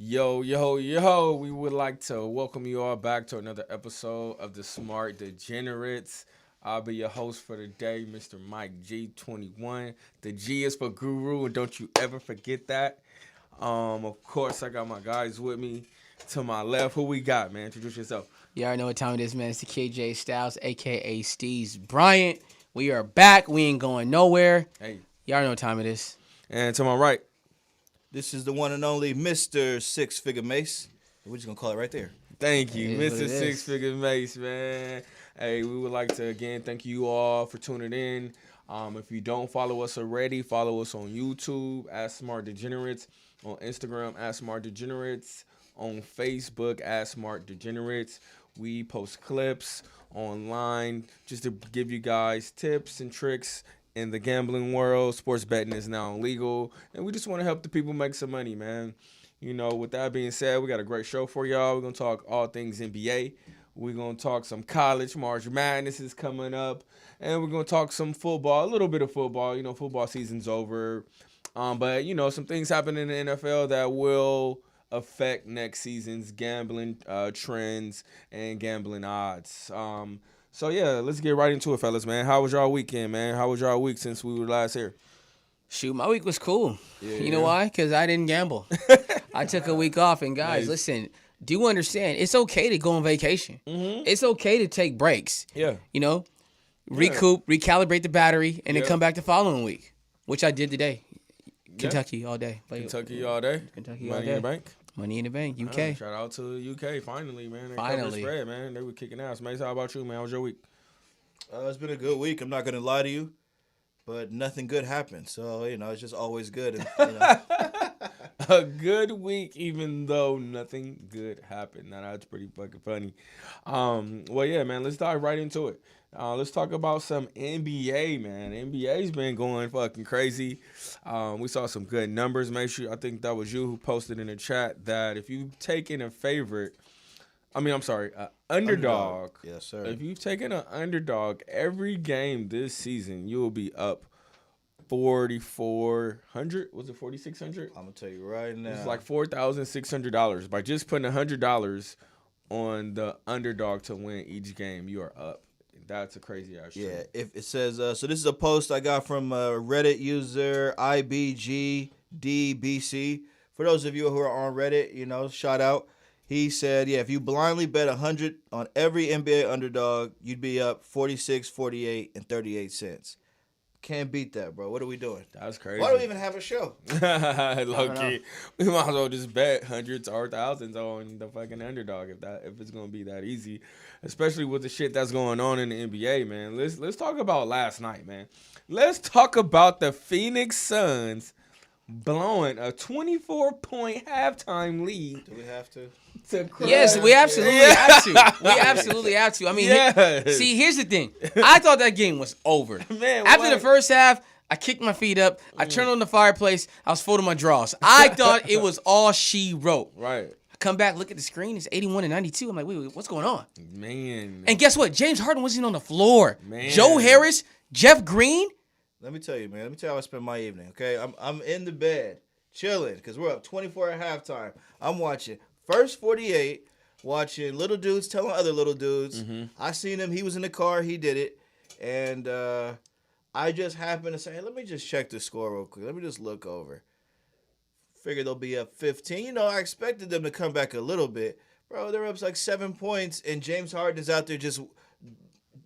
Yo, yo, yo, we would like to welcome you all back to another episode of the Smart Degenerates. I'll be your host for the day, Mr. Mike G21. The G is for Guru, and don't you ever forget that. Of course, I got my guys with me. To my left, who we got, man? Introduce yourself. You already know what time it is, man. It's the KJ Styles, aka Steve's Bryant. We are back. We ain't going nowhere. Hey. You already know what time it is. And to my right. This is the one and only Mr. Six Figure Mace. We're just going to call it right there. Thank you, It is what Mr. it is. Six Figure Mace, man. Hey, we would like to again thank you all for tuning in. If you don't follow us already, follow us on YouTube at Smart Degenerates, on Instagram at Smart Degenerates, on Facebook at Smart Degenerates. We post clips online just to give you guys tips and tricks in the gambling world. Sports betting is now illegal, and we just want to help the people make some money, man. You know, with that being said, we got a great show for y'all. We're going to talk all things NBA. We're going to talk some college. March Madness is coming up. And we're going to talk some football, a little bit of football. You know, football season's over. But, you know, some things happen in the NFL that will affect next season's gambling trends and gambling odds. So, yeah, let's get right into it, fellas, man. How was y'all weekend, man? How was y'all week since we were last here? Shoot, my week was cool. Yeah. You know why? Because I didn't gamble. I took a week off. And guys, Nice. listen, do you understand? It's okay to go on vacation. Mm-hmm. It's okay to take breaks. Yeah. You know, recoup, recalibrate the battery, and then Yeah. come back the following week, which I did today. Kentucky all day. Kentucky all day. Kentucky all Money day. in the bank. Money in the bank, UK. Shout out to UK. Finally, man. They Finally. covered the spread, man. They were kicking ass. Mace, how about you, man? How was your week? It's been a good week. I'm not going to lie to you, but nothing good happened. So, it's just always good. And, A good week, even though nothing good happened. Now, that's pretty fucking funny. Well, yeah, man. Let's dive right into it. Let's talk about some NBA, man. NBA's been going fucking crazy. We saw some good numbers. Make sure, I think that was you who posted in the chat that if you've taken a favorite, underdog. Yes, sir. If you've taken an underdog every game this season, you will be up 4,400. Was it 4,600? I'm going to tell you right now. It's like $4,600 by just putting $100 on the underdog to win each game. You are up. That's a crazy ass. Yeah, trade. if it says, so this is a post I got from Reddit user IBGDBC. For those of you who are on Reddit, shout out. He said, if you blindly bet 100 on every NBA underdog, you'd be up 46, 48, and 38 cents. Can't beat that, bro. What are we doing? That's crazy. Why do we even have a show? Low key, we might as well just bet hundreds or thousands on the fucking underdog if it's gonna be that easy, especially with the shit that's going on in the NBA, man. Let's talk about last night, man. Let's talk about the Phoenix Suns blowing a 24-point halftime lead. Do we have to? Yes, we absolutely have to. We absolutely have to. I mean, Yes. see, here's the thing. I thought that game was over. Man, After what? the first half, I kicked my feet up. I turned on the fireplace. I was folding my drawers. I thought it was all she wrote. Right, I come back, look at the screen. It's 81-92. I'm like, wait, what's going on? man. And guess what? James Harden wasn't on the floor. Man. Joe Harris, Jeff Green. Let me tell you, man. Let me tell you how I spent my evening, okay? I'm in the bed, chilling, because we're up 24 at halftime. I'm watching first 48, watching little dudes telling other little dudes. Mm-hmm. I seen him. He was in the car. He did it. And I just happened to say, hey, let me just check the score real quick. Let me just look over. Figure they'll be up 15. I expected them to come back a little bit. Bro, they're up like 7 points, and James Harden is out there just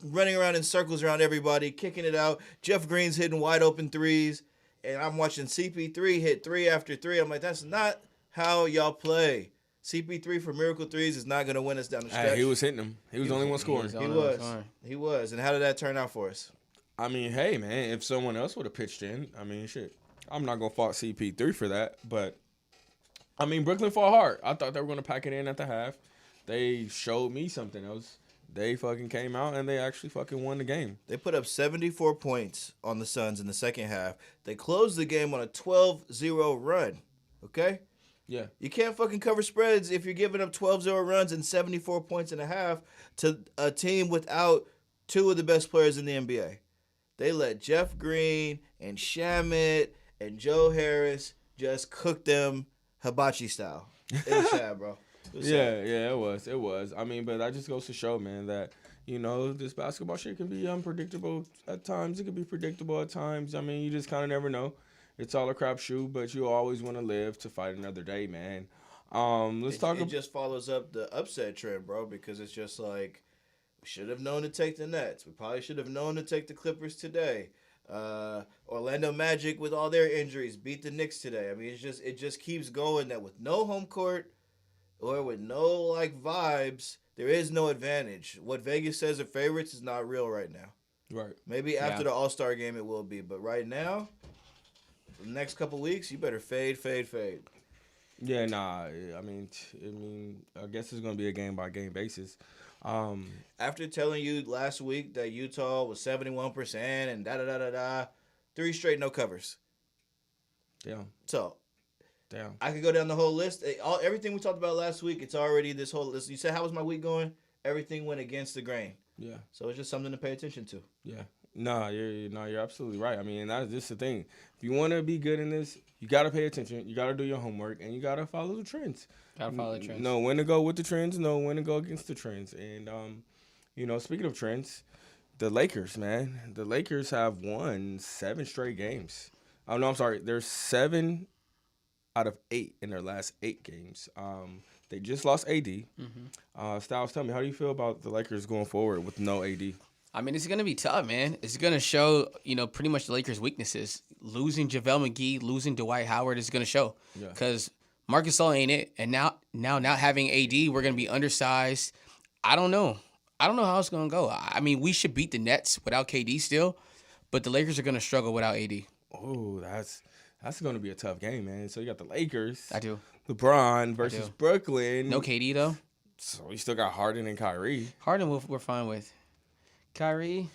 running around in circles around everybody, kicking it out. Jeff Green's hitting wide open threes, and I'm watching CP3 hit three after three. I'm like, that's not how y'all play. CP3 for miracle threes is not going to win us down the stretch. Hey, he was hitting them. He was the only one scoring. He was. And how did that turn out for us? I mean, hey, man, if someone else would have pitched in, I mean, shit. I'm not going to fault CP3 for that. But, I mean, Brooklyn fought hard. I thought they were going to pack it in at the half. They showed me something else. They fucking came out and they actually fucking won the game. They put up 74 points on the Suns in the second half. They closed the game on a 12-0 run. Okay? Yeah. You can't fucking cover spreads if you're giving up 12-0 runs and 74 points and a half to a team without two of the best players in the NBA. They let Jeff Green and Shamet and Joe Harris just cook them hibachi style. It was sad, bro. It was sad. Yeah, it was. I mean, but that just goes to show, man, that this basketball shit can be unpredictable at times. It can be predictable at times. I mean, you just kind of never know. It's all a crapshoot, but you always want to live to fight another day, man. Let's talk It just follows up the upset trend, bro, because it's just like we should have known to take the Nets. We probably should have known to take the Clippers today. Orlando Magic with all their injuries beat the Knicks today. I mean, it just keeps going that with no home court or with no like vibes, there is no advantage. What Vegas says are favorites is not real right now. right. Maybe after the All-Star game it will be, but right now, for the next couple weeks, you better fade. Yeah, nah. I guess it's gonna be a game by game basis. After telling you last week that Utah was 71% and da 3 straight no covers. Damn, So damn. I could go down the whole list. Everything we talked about last week, it's already this whole list. You said, how was my week going? Everything went against the grain. Yeah, So it's just something to pay attention to. yeah. Nah, you're absolutely right. I mean, that's just the thing. If you want to be good in this, you gotta pay attention. You gotta do your homework, and you gotta follow the trends. Gotta follow the trends. Know when to go with the trends. Know when to go against the trends. And speaking of trends, the Lakers, man, the Lakers have won 7 straight games. Oh no, I'm sorry. There's 7 out of 8 in their last 8 games. They just lost AD. Styles, tell me, how do you feel about the Lakers going forward with no AD? I mean, it's going to be tough, man. It's going to show, pretty much the Lakers' weaknesses. Losing JaVale McGee, losing Dwight Howard is going to show. Yeah. Because Marcus Gasol ain't it. And now not having AD, we're going to be undersized. I don't know how it's going to go. I mean, we should beat the Nets without KD still. But the Lakers are going to struggle without AD. Oh, that's going to be a tough game, man. So you got the Lakers. I do. LeBron versus do. Brooklyn. No KD, though. So we still got Harden and Kyrie. Harden, we're fine with. Kyrie,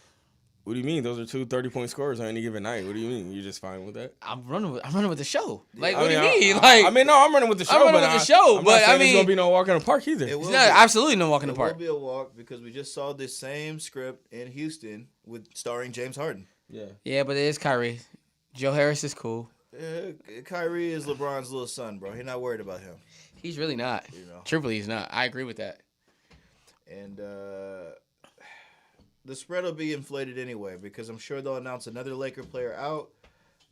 What do you mean? Those are 2 30-point scorers on any given night. What do you mean? You're just fine with that? I'm running with the show. Like, I what mean, do you mean? I'm running with the show. I'm running but with the show, I'm but not saying I mean, it's gonna be no walk in the park either. It will it's be. not absolutely no walk in the It will park. be a walk because we just saw this same script in Houston with starring James Harden. Yeah. Yeah, but it is Kyrie. Joe Harris is cool. Kyrie is LeBron's little son, bro. He's not worried about him. He's really not. Truthfully, he's not. I agree with that. And the spread will be inflated anyway because I'm sure they'll announce another Laker player out.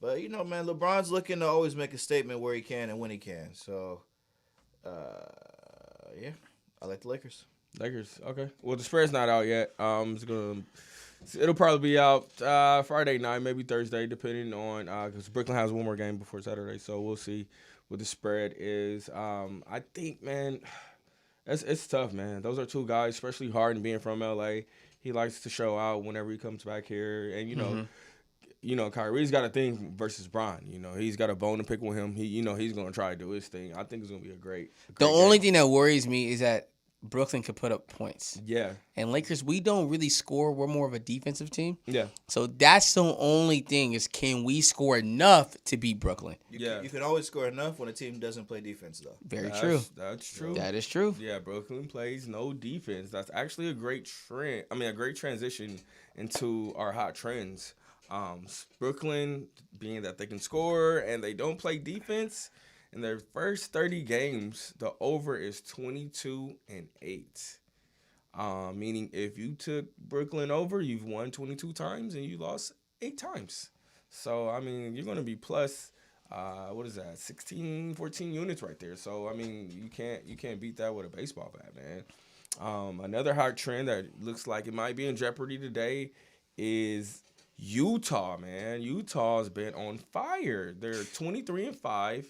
But, man, LeBron's looking to always make a statement where he can and when he can. So, yeah, I like the Lakers. Lakers. Okay. Well, the spread's not out yet. It'll probably be out Friday night, maybe Thursday, depending on because Brooklyn has one more game before Saturday. So we'll see what the spread is. I think, man, it's tough, man. Those are 2 guys, especially Harden being from LA. He likes to show out whenever he comes back here, and Kyrie's got a thing versus Bron. He's got a bone to pick with him. He's gonna try to do his thing. I think it's gonna be a great The only game. thing that worries me is that Brooklyn could put up points. Yeah, And Lakers, we don't really score. We're more of a defensive team. yeah, So that's the only thing is can we score enough to beat Brooklyn? You can always score enough when a team doesn't play defense, though. Very true. That's true. That is true. Yeah, Brooklyn plays no defense. That's actually a great trend. A great transition into our hot trends. Brooklyn, being that they can score and they don't play defense, in their first 30 games, the over is 22-8. Meaning if you took Brooklyn over, you've won 22 times and you lost 8 times. So, you're going to be plus, 16, 14 units right there. So, you can't beat that with a baseball bat, man. Another hot trend that looks like it might be in jeopardy today is Utah, man. Utah's been on fire. They're 23-5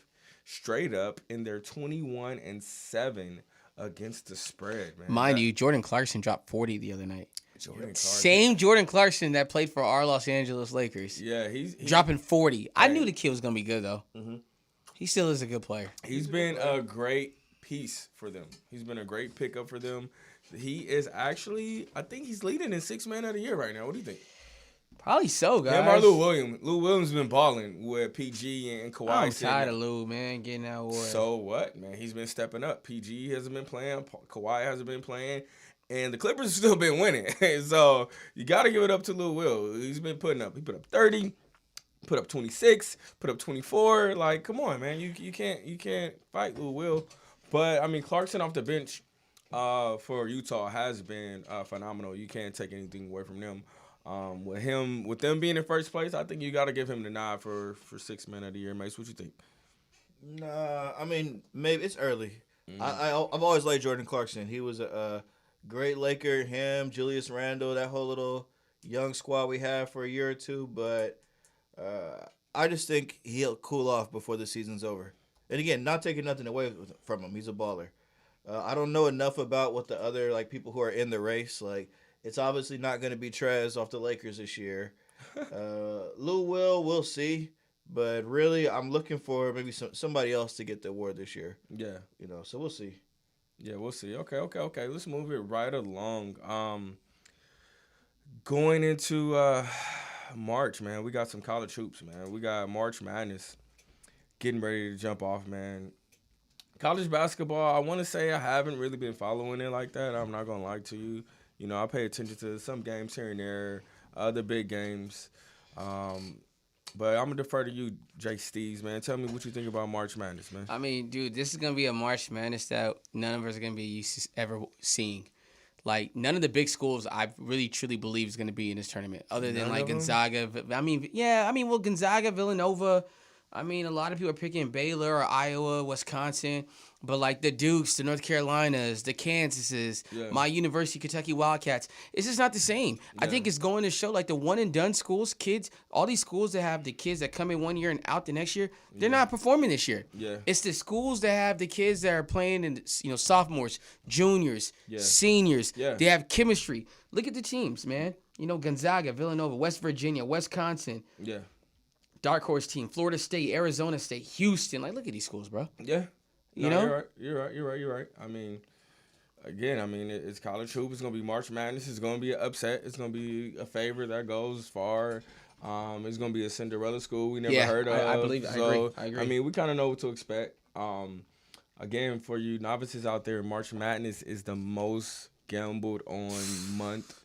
straight up, and they're 21-7 against the spread, man. Mind you, Jordan Clarkson dropped 40 the other night. Jordan Clarkson. Same Jordan Clarkson that played for our Los Angeles Lakers. Yeah, he's dropping 40. I knew the kid was going to be good, though. Mhm. He still is a good player. He's been a great piece for them. He's been a great pickup for them. He is actually, I think he's leading in 6 man of the year right now. What do you think? Probably so, guys. Him or Lou Williams. Lou Williams been balling with PG and Kawhi. I'm sitting tired there. of Lou, man, getting that award. So what, man? He's been stepping up. PG hasn't been playing. Kawhi hasn't been playing. And the Clippers have still been winning. So you got to give it up to Lou Will. He's been putting up. He put up 30. put up 26, put up 24. Like, come on, man. You can't fight Lou Will. But I mean, Clarkson off the bench for Utah has been phenomenal. You can't take anything away from them. With them being in first place, I think you got to give him the nod for 6 men of the year. Mace, what you think? Nah, I mean, maybe it's early. I've always liked Jordan Clarkson. He was a great Laker. Him, Julius Randle, that whole little young squad we had for a year or two. But I just think he'll cool off before the season's over. And again, not taking nothing away from him. He's a baller. I don't know enough about what the other like people who are in the race. Like, it's obviously not going to be Trez off the Lakers this year. Lou Will, we'll see. But really, I'm looking for maybe somebody else to get the award this year. Yeah. So we'll see. Yeah, we'll see. Okay. Let's move it right along. Going into March, man, we got some college hoops, man. We got March Madness getting ready to jump off, man. College basketball, I want to say I haven't really been following it like that. I'm not going to lie to you. I pay attention to some games here and there, other big games. But I'm going to defer to you, Jake Steves, man. Tell me what you think about March Madness, man. I mean, dude, this is going to be a March Madness that none of us are going to be used to ever seeing. Like, none of the big schools I really, truly believe is going to be in this tournament, other than, like, Gonzaga. Gonzaga, Villanova. I mean, a lot of people are picking Baylor or Iowa, Wisconsin. But, like, the Dukes, the North Carolinas, the Kansases, my University, Kentucky Wildcats, it's just not the same. Yeah. I think it's going to show, like, the one-and-done schools, kids, all these schools that have the kids that come in one year and out the next year, they're not performing this year. Yeah. It's the schools that have the kids that are playing in, sophomores, juniors, seniors. Yeah. They have chemistry. Look at the teams, man. Gonzaga, Villanova, West Virginia, Wisconsin. Yeah. Dark horse team, Florida State, Arizona State, Houston. Like, look at these schools, bro. Yeah. You know? You're right. I mean, again, it's college hoop. It's going to be March Madness. It's going to be an upset. It's going to be a favorite that goes far. It's going to be a Cinderella school we never heard of. I believe it. So, I agree. I mean, we kind of know what to expect. Again, for you novices out there, March Madness is the most gambled on month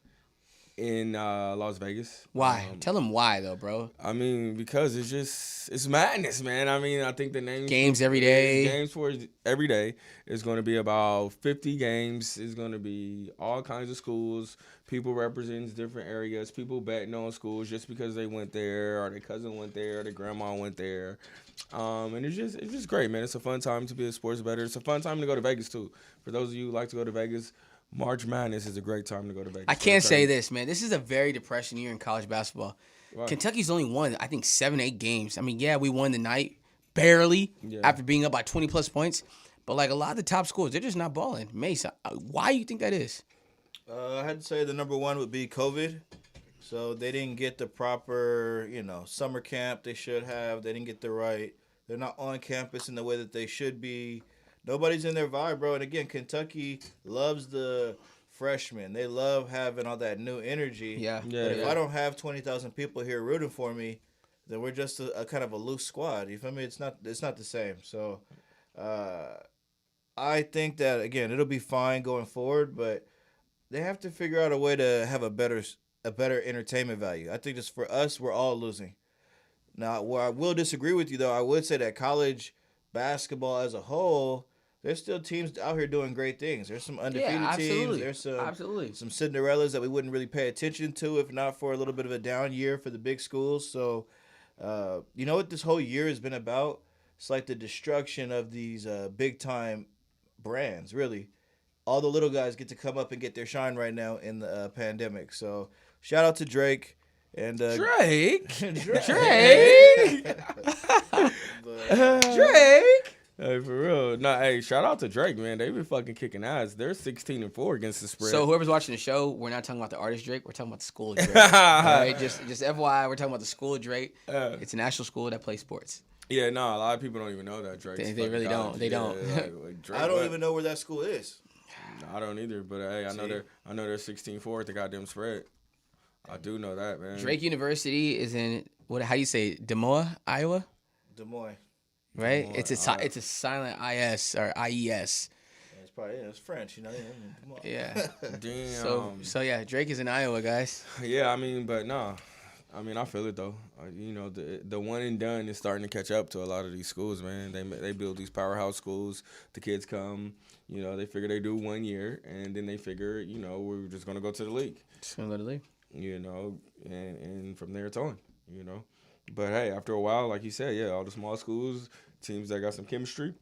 in Las Vegas. Why? Tell them why, though, bro. I mean, because it's madness, man. I mean, I think the name games every day. Games for every day is going to be about 50 games. It's going to be all kinds of schools. People representing different areas. People betting on schools just because they went there, or their cousin went there, or their grandma went there. And it's just great, man. It's a fun time to be a sports bettor. It's a fun time to go to Vegas too. For those of you who like to go to Vegas, March Madness is a great time to go to Vegas. I can't say this, man. This is a very depressing year in college basketball. Right. Kentucky's only won, I think, 7-8 games. I mean, yeah, we won the night barely after being up by 20-plus points. But, like, a lot of the top schools, they're just not balling. Mace, why do you think that is? I had to say the number one would be COVID. So they didn't get the proper, summer camp they should have. They didn't get the right. They're not on campus in the way that they should be. Nobody's in their vibe, bro. And again, Kentucky loves the freshmen. They love having all that new energy. Yeah. But if I don't have 20,000 people here rooting for me, then we're just a kind of a loose squad. You feel me? It's not the same. So I think that, again, it'll be fine going forward, but they have to figure out a way to have a better entertainment value. I think just for us, we're all losing. Now, where I will disagree with you, though, I would say that college basketball as a whole, there's still teams out here doing great things. There's some undefeated teams. There's some Cinderellas that we wouldn't really pay attention to if not for a little bit of a down year for the big schools. So, you know what this whole year has been about? It's like the destruction of these big-time brands, really. All the little guys get to come up and get their shine right now in the pandemic. So, shout out to Drake. And Drake? Drake? Drake? Hey, for real. Nah, hey, shout out to Drake, man. They've been fucking kicking ass. They're 16-4 against the spread. So whoever's watching the show, we're not talking about the artist Drake. We're talking about the school of Drake. All right? Just FYI, we're talking about the school of Drake. It's a national school that plays sports. Yeah, no, a lot of people don't even know that Drake. They really don't. They don't. Like Drake, I don't even know where that school is. I don't either. But hey, I know they're 16-4 at the goddamn spread. I do know that, man. Drake University is in how do you say it? Des Moines, Iowa? Des Moines. Right? It's a silent IS or IES. It's French, Yeah. Damn. So yeah, Drake is in Iowa, guys. Yeah, I mean, but no. I mean, I feel it though. The one and done is starting to catch up to a lot of these schools, man. They build these powerhouse schools. The kids come, they figure they do 1 year, and then they figure, we're just gonna go to the league, Just gonna let it leave. and from there it's on, you know. But hey, after a while, like you said, yeah, all the small schools, teams that got some chemistry,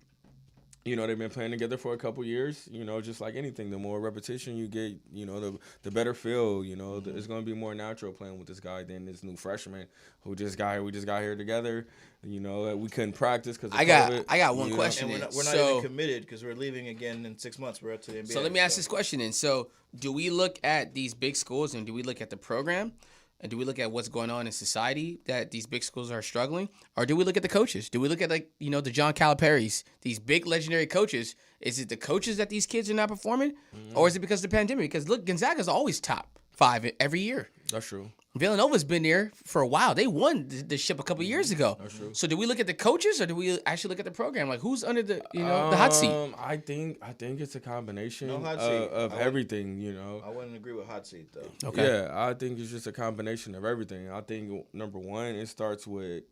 they've been playing together for a couple years. Just like anything, the more repetition you get, the better feel. It's going to be more natural playing with this guy than this new freshman who just got here. We just got here together. We couldn't practice because I got one question. And we're not So- even committed because we're leaving again in 6 months. We're up to the NBA. So let me ask this question then. So do we look at these big schools and do we look at the program? And do we look at what's going on in society that these big schools are struggling? Or do we look at the coaches? Do we look at, the John Calipari's, these big legendary coaches? Is it the coaches that these kids are not performing? Or is it because of the pandemic? Because, look, Gonzaga's always top 5 every year. That's true. Villanova's been there for a while. They won the ship a couple years ago. That's true. So do we look at the coaches or do we actually look at the program? Like, who's under the hot seat? I think it's a combination No hot seat. of everything, I wouldn't agree with hot seat though. Okay. Yeah, I think it's just a combination of everything. I think number one, it starts with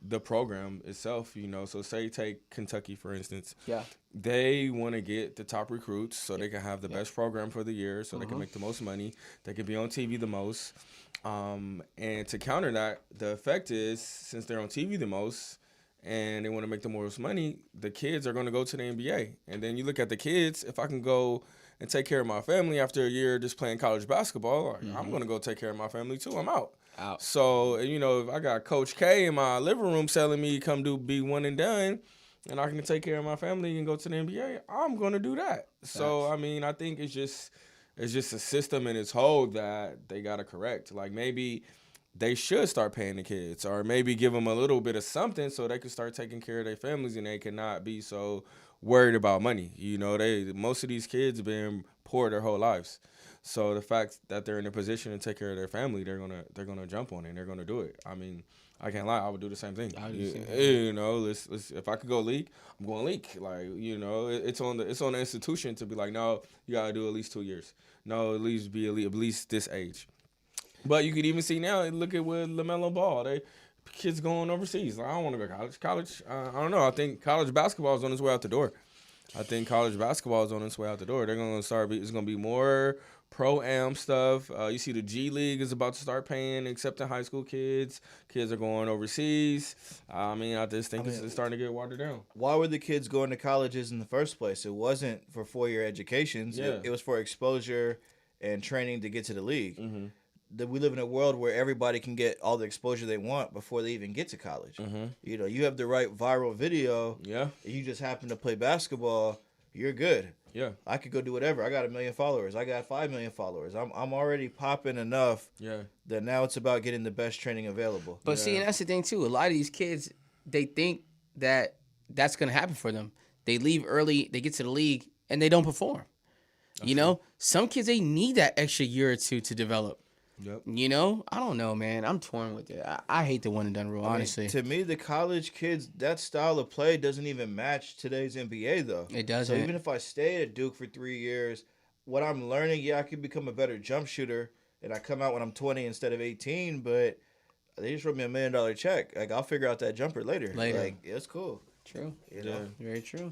the program itself. So say take Kentucky for instance. Yeah. They want to get the top recruits so they can have the best program for the year, so they can make the most money. They can be on TV the most. And to counter that, the effect is since they're on TV the most and they want to make the most money, the kids are going to go to the NBA. And then you look at the kids, if I can go and take care of my family after a year just playing college basketball, I'm going to go take care of my family too. I'm out. So, if I got Coach K in my living room telling me come be one and done and I can take care of my family and go to the NBA, I'm going to do that. So, I think it's just a system in its whole that they got to correct. Like maybe they should start paying the kids or maybe give them a little bit of something so they can start taking care of their families and they cannot be so worried about money. Most of these kids been poor their whole lives. So the fact that they're in a position to take care of their family, they're gonna jump on it and they're gonna do it. I mean, I can't lie, I would do the same thing. Let's if I could go league, I'm going league. Like, it's on the institution to be like, no, you gotta do at least 2 years. No, at least be at least this age. But you could even see now, look at with LaMelo Ball, kids going overseas. Like, I don't want to go to college. I don't know. I think college basketball is on its way out the door. They're gonna start. It's gonna be more pro-am stuff. You see the G League is about to start paying, accepting high school kids. Kids are going overseas. I just think it's starting to get watered down. Why were the kids going to colleges in the first place? It wasn't for 4-year educations. Yeah. It was for exposure and training to get to the league. Mm-hmm. We live in a world where everybody can get all the exposure they want before they even get to college. Mm-hmm. You have the right viral video. Yeah. And you just happen to play basketball, you're good. Yeah. I could go do whatever. I got 1 million followers. I got 5 million followers. I'm already popping enough. Yeah. That now it's about getting the best training available. But see, and that's the thing too. A lot of these kids, they think that that's going to happen for them. They leave early, they get to the league, and they don't perform. Some kids, they need that extra year or two to develop. Yep. I don't know, man. I'm torn with it. I hate the one and done rule, honestly. To me, the college kids, that style of play doesn't even match today's NBA, though. It doesn't. So even if I stayed at Duke for 3 years, what I'm learning, I could become a better jump shooter, and I come out when I'm 20 instead of 18, but they just wrote me $1 million check. Like, I'll figure out that jumper later. Like, it's cool. True. Yeah. Very true.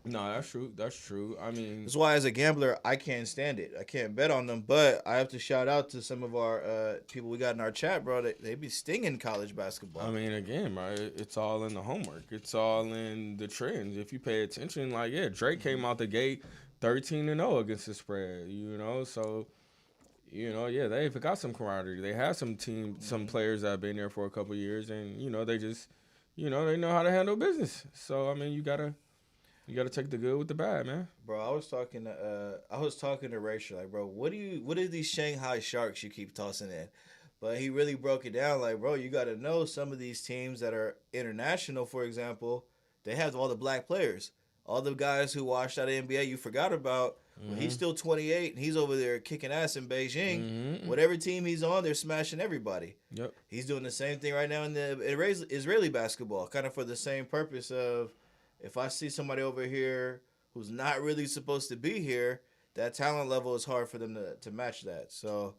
No, that's true. That's true. That's why as a gambler, I can't stand it. I can't bet on them, but I have to shout out to some of our people we got in our chat, bro. They be stinging college basketball. Again, right, it's all in the homework. It's all in the trends. If you pay attention, Drake came out the gate 13-0 against the spread, So, they've got some camaraderie. They have some players that have been there for a couple of years, and, they just, they know how to handle business. So, you gotta take the good with the bad, man. Bro, I was talking to Rachel, like, bro, what are these Shanghai Sharks you keep tossing in? But he really broke it down, like, bro, you gotta know some of these teams that are international, for example, they have all the black players. All the guys who washed out of NBA you forgot about. Well, he's still 28 and he's over there kicking ass in Beijing. Mm-hmm. Whatever team he's on, they're smashing everybody. Yep. He's doing the same thing right now in the Israeli basketball, kind of for the same purpose of, if I see somebody over here who's not really supposed to be here, that talent level is hard for them to match that. So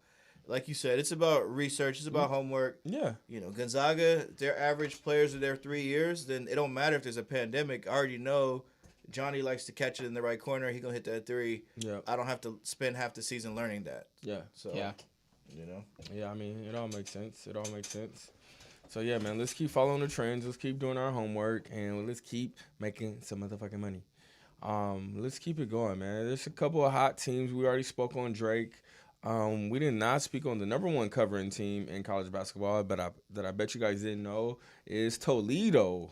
like you said, it's about research. It's about homework. Yeah. Gonzaga, their average players of their 3 years, then it don't matter if there's a pandemic. I already know Johnny likes to catch it in the right corner. He gonna hit that three. Yeah. I don't have to spend half the season learning that. Yeah. So Yeah. you know, Yeah, I mean, it all makes sense. It all makes sense. So yeah, man, let's keep following the trends. Let's keep doing our homework, and let's keep making some motherfucking money. Let's keep it going, man. There's a couple of hot teams. We already spoke on Drake. We did not speak on the number one covering team in college basketball, but I bet you guys didn't know is Toledo.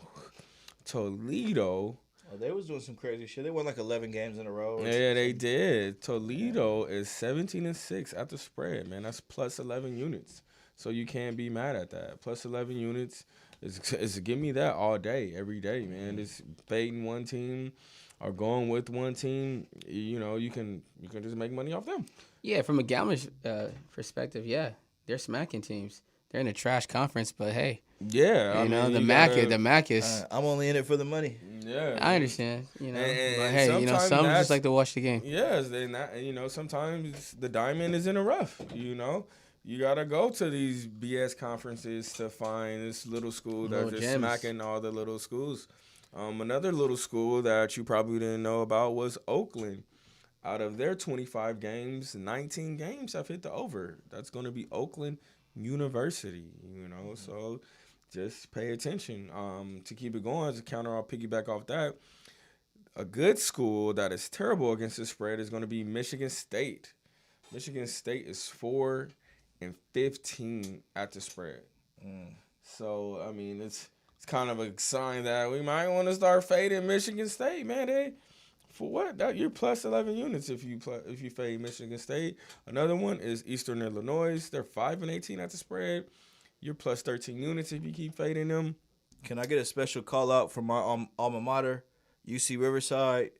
Toledo. oh, they was doing some crazy shit. They won like 11 games in a row. Yeah, they did. Toledo is 17-6 at the spread, man. That's plus 11 units. So you can't be mad at that. Plus 11 units is give me that all day, every day, man. It's fading one team or going with one team. You can just make money off them. Yeah, from a gambling perspective, yeah, they're smacking teams. They're in a trash conference, but hey, Yeah, I mean, the you MAC, gotta- the MAC is. I'm only in it for the money. Yeah, I understand, And but hey, sometimes some that's- just like to watch the game. Yes, sometimes the diamond is in the rough. You gotta go to these BS conferences to find this little school that's Little just gems. smacking all the little schools. Another little school that you probably didn't know about was Oakland. Out of their 25 games, 19 games have hit the over. That's going to be Oakland University. So just pay attention. To keep it going, as a counter, I'll piggyback off that. A good school that is terrible against the spread is going to be Michigan State. Michigan State is 4-15 at the spread. So I mean, it's kind of a sign that we might want to start fading Michigan State, man. For what? You're plus 11 units if you fade Michigan State. Another one is Eastern Illinois. They're 5-18 at the spread. You're plus 13 units if you keep fading them. Can I get a special call out from my alma mater, UC Riverside?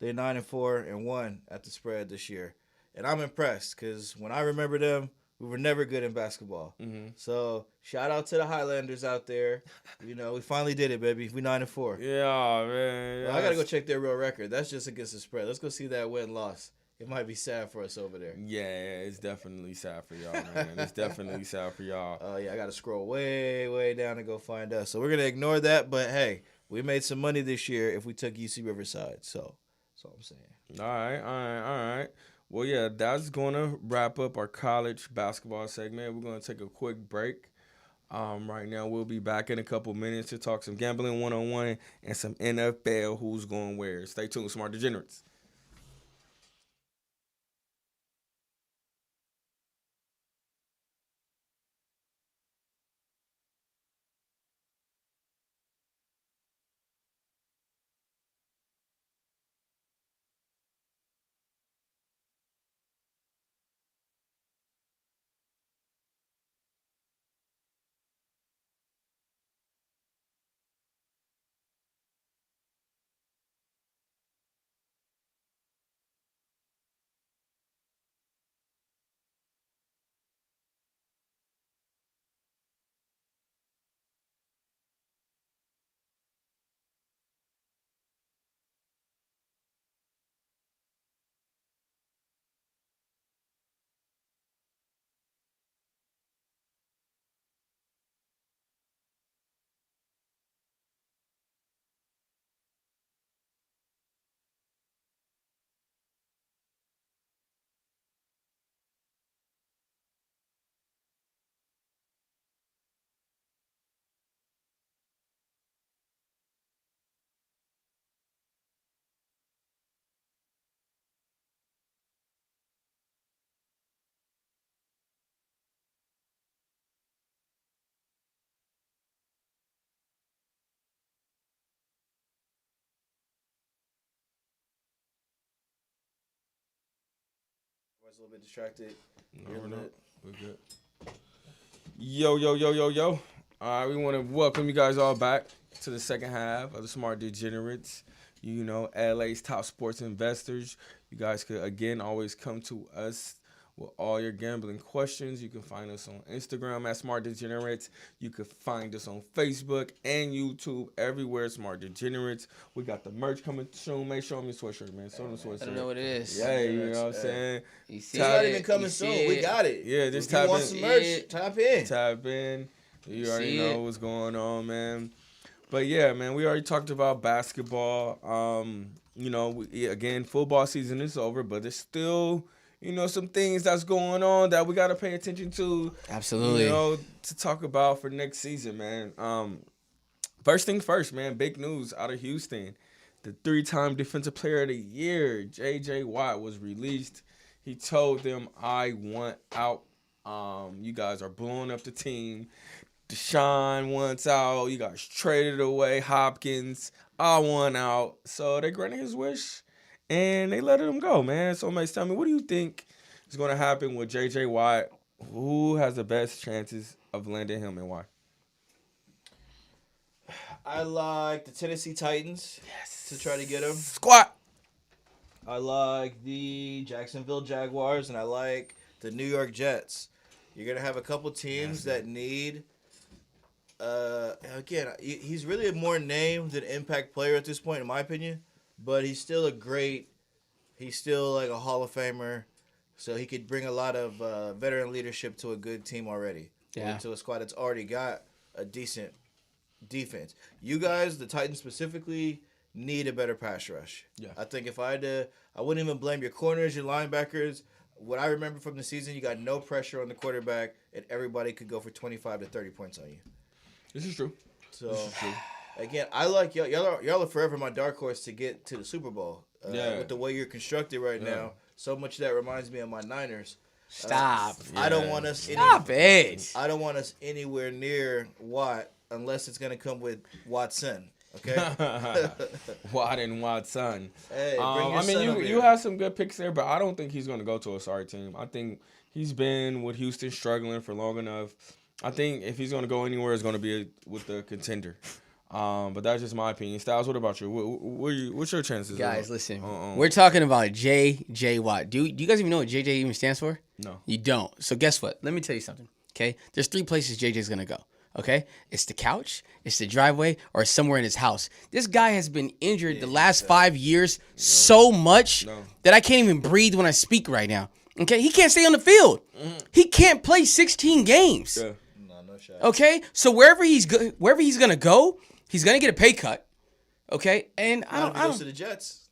They're 9-4-1 at the spread this year, and I'm impressed because when I remember them, we were never good in basketball. Mm-hmm. So shout out to the Highlanders out there. We finally did it, baby. We 9-4. Yeah, man. Well, I gotta go check their real record. That's just against the spread. Let's go see that win loss. It might be sad for us over there. Yeah, it's definitely sad for y'all, man. It's definitely sad for y'all. Oh yeah, I gotta scroll way, way down to go find us. So we're gonna ignore that. But hey, we made some money this year if we took UC Riverside. So that's all I'm saying. All right. Well, yeah, that's going to wrap up our college basketball segment. We're going to take a quick break. Right now, we'll be back in a couple minutes to talk some gambling 101 and some NFL who's going where. Stay tuned, Smart Degenerates. I was a little bit distracted. No, You're we're not. lit. We're good. Yo. All right, we want to welcome you guys all back to the second half of the Smart Degenerates. LA's top sports investors. You guys could, again, always come to us with all your gambling questions. You can find us on Instagram at Smart Degenerates. You can find us on Facebook and YouTube, everywhere Smart Degenerates. We got the merch coming soon. Make sure I'm your sweatshirt, man. Show them the sweatshirt. I don't know what it is. Yeah, you know what I'm saying? You see It's not it, even coming you soon. see We it. got it. Yeah, just if you tap want in. some merch, Yeah. tap in. Tap in. You already see know it. what's going on, man. But yeah, man, we already talked about basketball. You know, again, football season is over, but there's still, you know, some things that's going on that we got to pay attention to. Absolutely. You know, to talk about for next season, man. First things first, man. Big news out of Houston. The 3-time Defensive Player of the Year, J.J. Watt, was released. He told them, "I want out. You guys are blowing up the team. Deshaun wants out. You guys traded away Hopkins. I want out." So they granted his wish, and they let him go, man. So, mates, tell me, what do you think is going to happen with J.J. Watt? Who has the best chances of landing him and why? I like the Tennessee Titans to try to get him. Squat. I like the Jacksonville Jaguars, and I like the New York Jets. You're going to have a couple teams that need... again, he's really a more name than impact player at this point, in my opinion. But he's still he's still like a Hall of Famer. So he could bring a lot of veteran leadership to a good team already. Yeah. To a squad that's already got a decent defense. You guys, the Titans specifically, need a better pass rush. Yeah. I think if I had to, I wouldn't even blame your corners, your linebackers. What I remember from the season, you got no pressure on the quarterback, and everybody could go for 25 to 30 points on you. This is true. So, again, I like y'all. Y'all are forever my dark horse to get to the Super Bowl. With the way you're constructed right now, so much of that reminds me of my Niners. Stop. I don't want us. Stop it. I don't want us anywhere near Watt unless it's gonna come with Watson. Okay. Watt and Watson. Hey, bring your I mean, son over you here. have some good picks there, but I don't think he's going to go to a sorry team. I think he's been with Houston struggling for long enough. I think if he's going to go anywhere, it's going to be with the contender. But that's just my opinion. Styles, what about you? What's your chances? Guys, listen. We're talking about J.J. Watt. Do you guys even know what J.J. even stands for? No. You don't. So guess what? Let me tell you something. Okay? There's 3 places J.J.'s going to go. Okay? It's the couch, it's the driveway, or somewhere in his house. This guy has been injured the last 5 years so much that I can't even breathe when I speak right now. Okay? He can't stay on the field. He can't play 16 games. Yeah. No shot. Okay? So wherever he's going to go, he's going to get a pay cut. Okay? And I He goes don't to the Jets.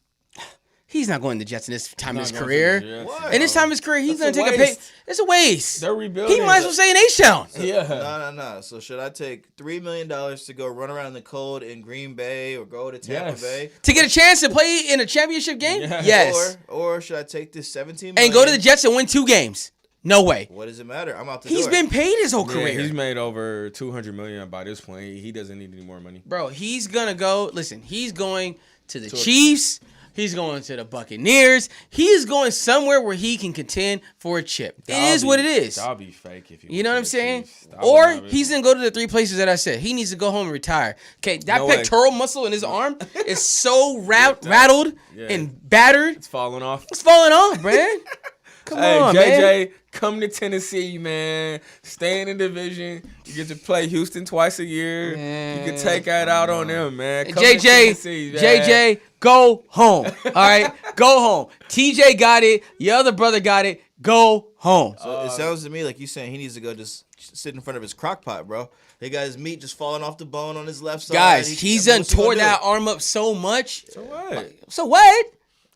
he's not going to the Jets in this time of his Not going career. to the Jets. Why? In this time of his career, he's going That's to a take a pay. waste. It's a waste. They're rebuilding. He might as well stay in H-Town. Yeah. No. So should I take $3 million to go run around in the cold in Green Bay or go to Tampa Yes. Bay? To get a chance to play in a championship game? Yeah. Yes. Or should I take this $17 million And go to the Jets and win 2 games? No way. What does it matter? I'm out the He's door. been paid his whole Yeah, career. he's made over $200 million by this point. He doesn't need any more money. Bro, he's going to go. Listen, he's going to the Chiefs. He's going to the Buccaneers. He's going somewhere where he can contend for a chip. It is what it is. That'll be fake if You know what I'm saying? That Or would not be- he's going to go to the 3 places that I said. He needs to go home and retire. Okay, that No way. pectoral muscle in his arm is so rattled Yeah. and battered. It's falling off. It's falling off, man. Come Hey, on, JJ, man. come to Tennessee, man. Stay in the division. You get to play Houston twice a year. You can take that out on them, man. Come to Tennessee, man. JJ, go home. All right, go home. TJ got it. Your other brother got it. Go home. So it sounds to me like you saying he needs to go just sit in front of his crock pot, bro. They got his meat just falling off the bone on his left side. Guys, he's done what's he tore gonna that do? arm up so much. So what? So what?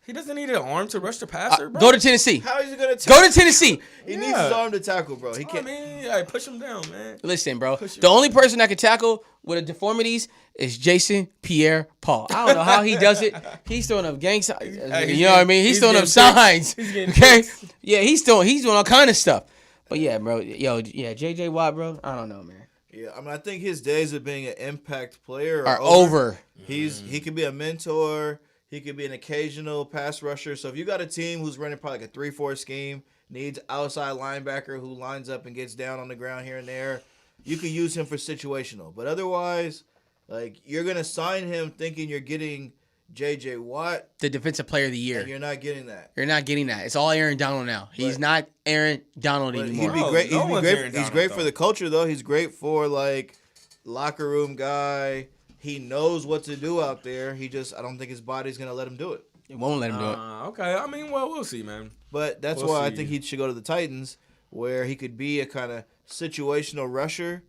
He doesn't need an arm to rush the passer, bro. Go to Tennessee. How is he gonna Go to Tennessee. He needs his arm to tackle, bro. He I can't. mean, hey, push him down, man. Listen, bro. Push The him. only person that can tackle with a deformities is Jason Pierre Paul. I don't know how he does it. He's throwing up gang signs. Hey, You know what I mean? He's throwing up getting signs. He's getting Okay. fixed. Yeah, he's doing all kind of stuff. But yeah, bro. Yeah, JJ Watt, bro. I don't know, man. Yeah, I mean, I think his days of being an impact player Are over. He could be a mentor. He could be an occasional pass rusher. So if you got a team who's running probably like a 3-4 scheme, needs outside linebacker who lines up and gets down on the ground here and there, you could use him for situational. But otherwise, like, you're gonna sign him thinking you're getting J.J. Watt, the defensive player of the year. and you're not getting that. You're not getting that. It's all Aaron Donald now. He's not Aaron Donald But anymore. he'd be great. No He'd be one's great. Aaron He's Donald, great though. for the culture, though. He's great for like locker room guy. He knows what to do out there. I don't think his body's gonna let him do it. It won't let him do it. Okay, I mean, well, we'll see, man. But that's We'll why I see. think he should go to the Titans, where he could be a kind of situational rusher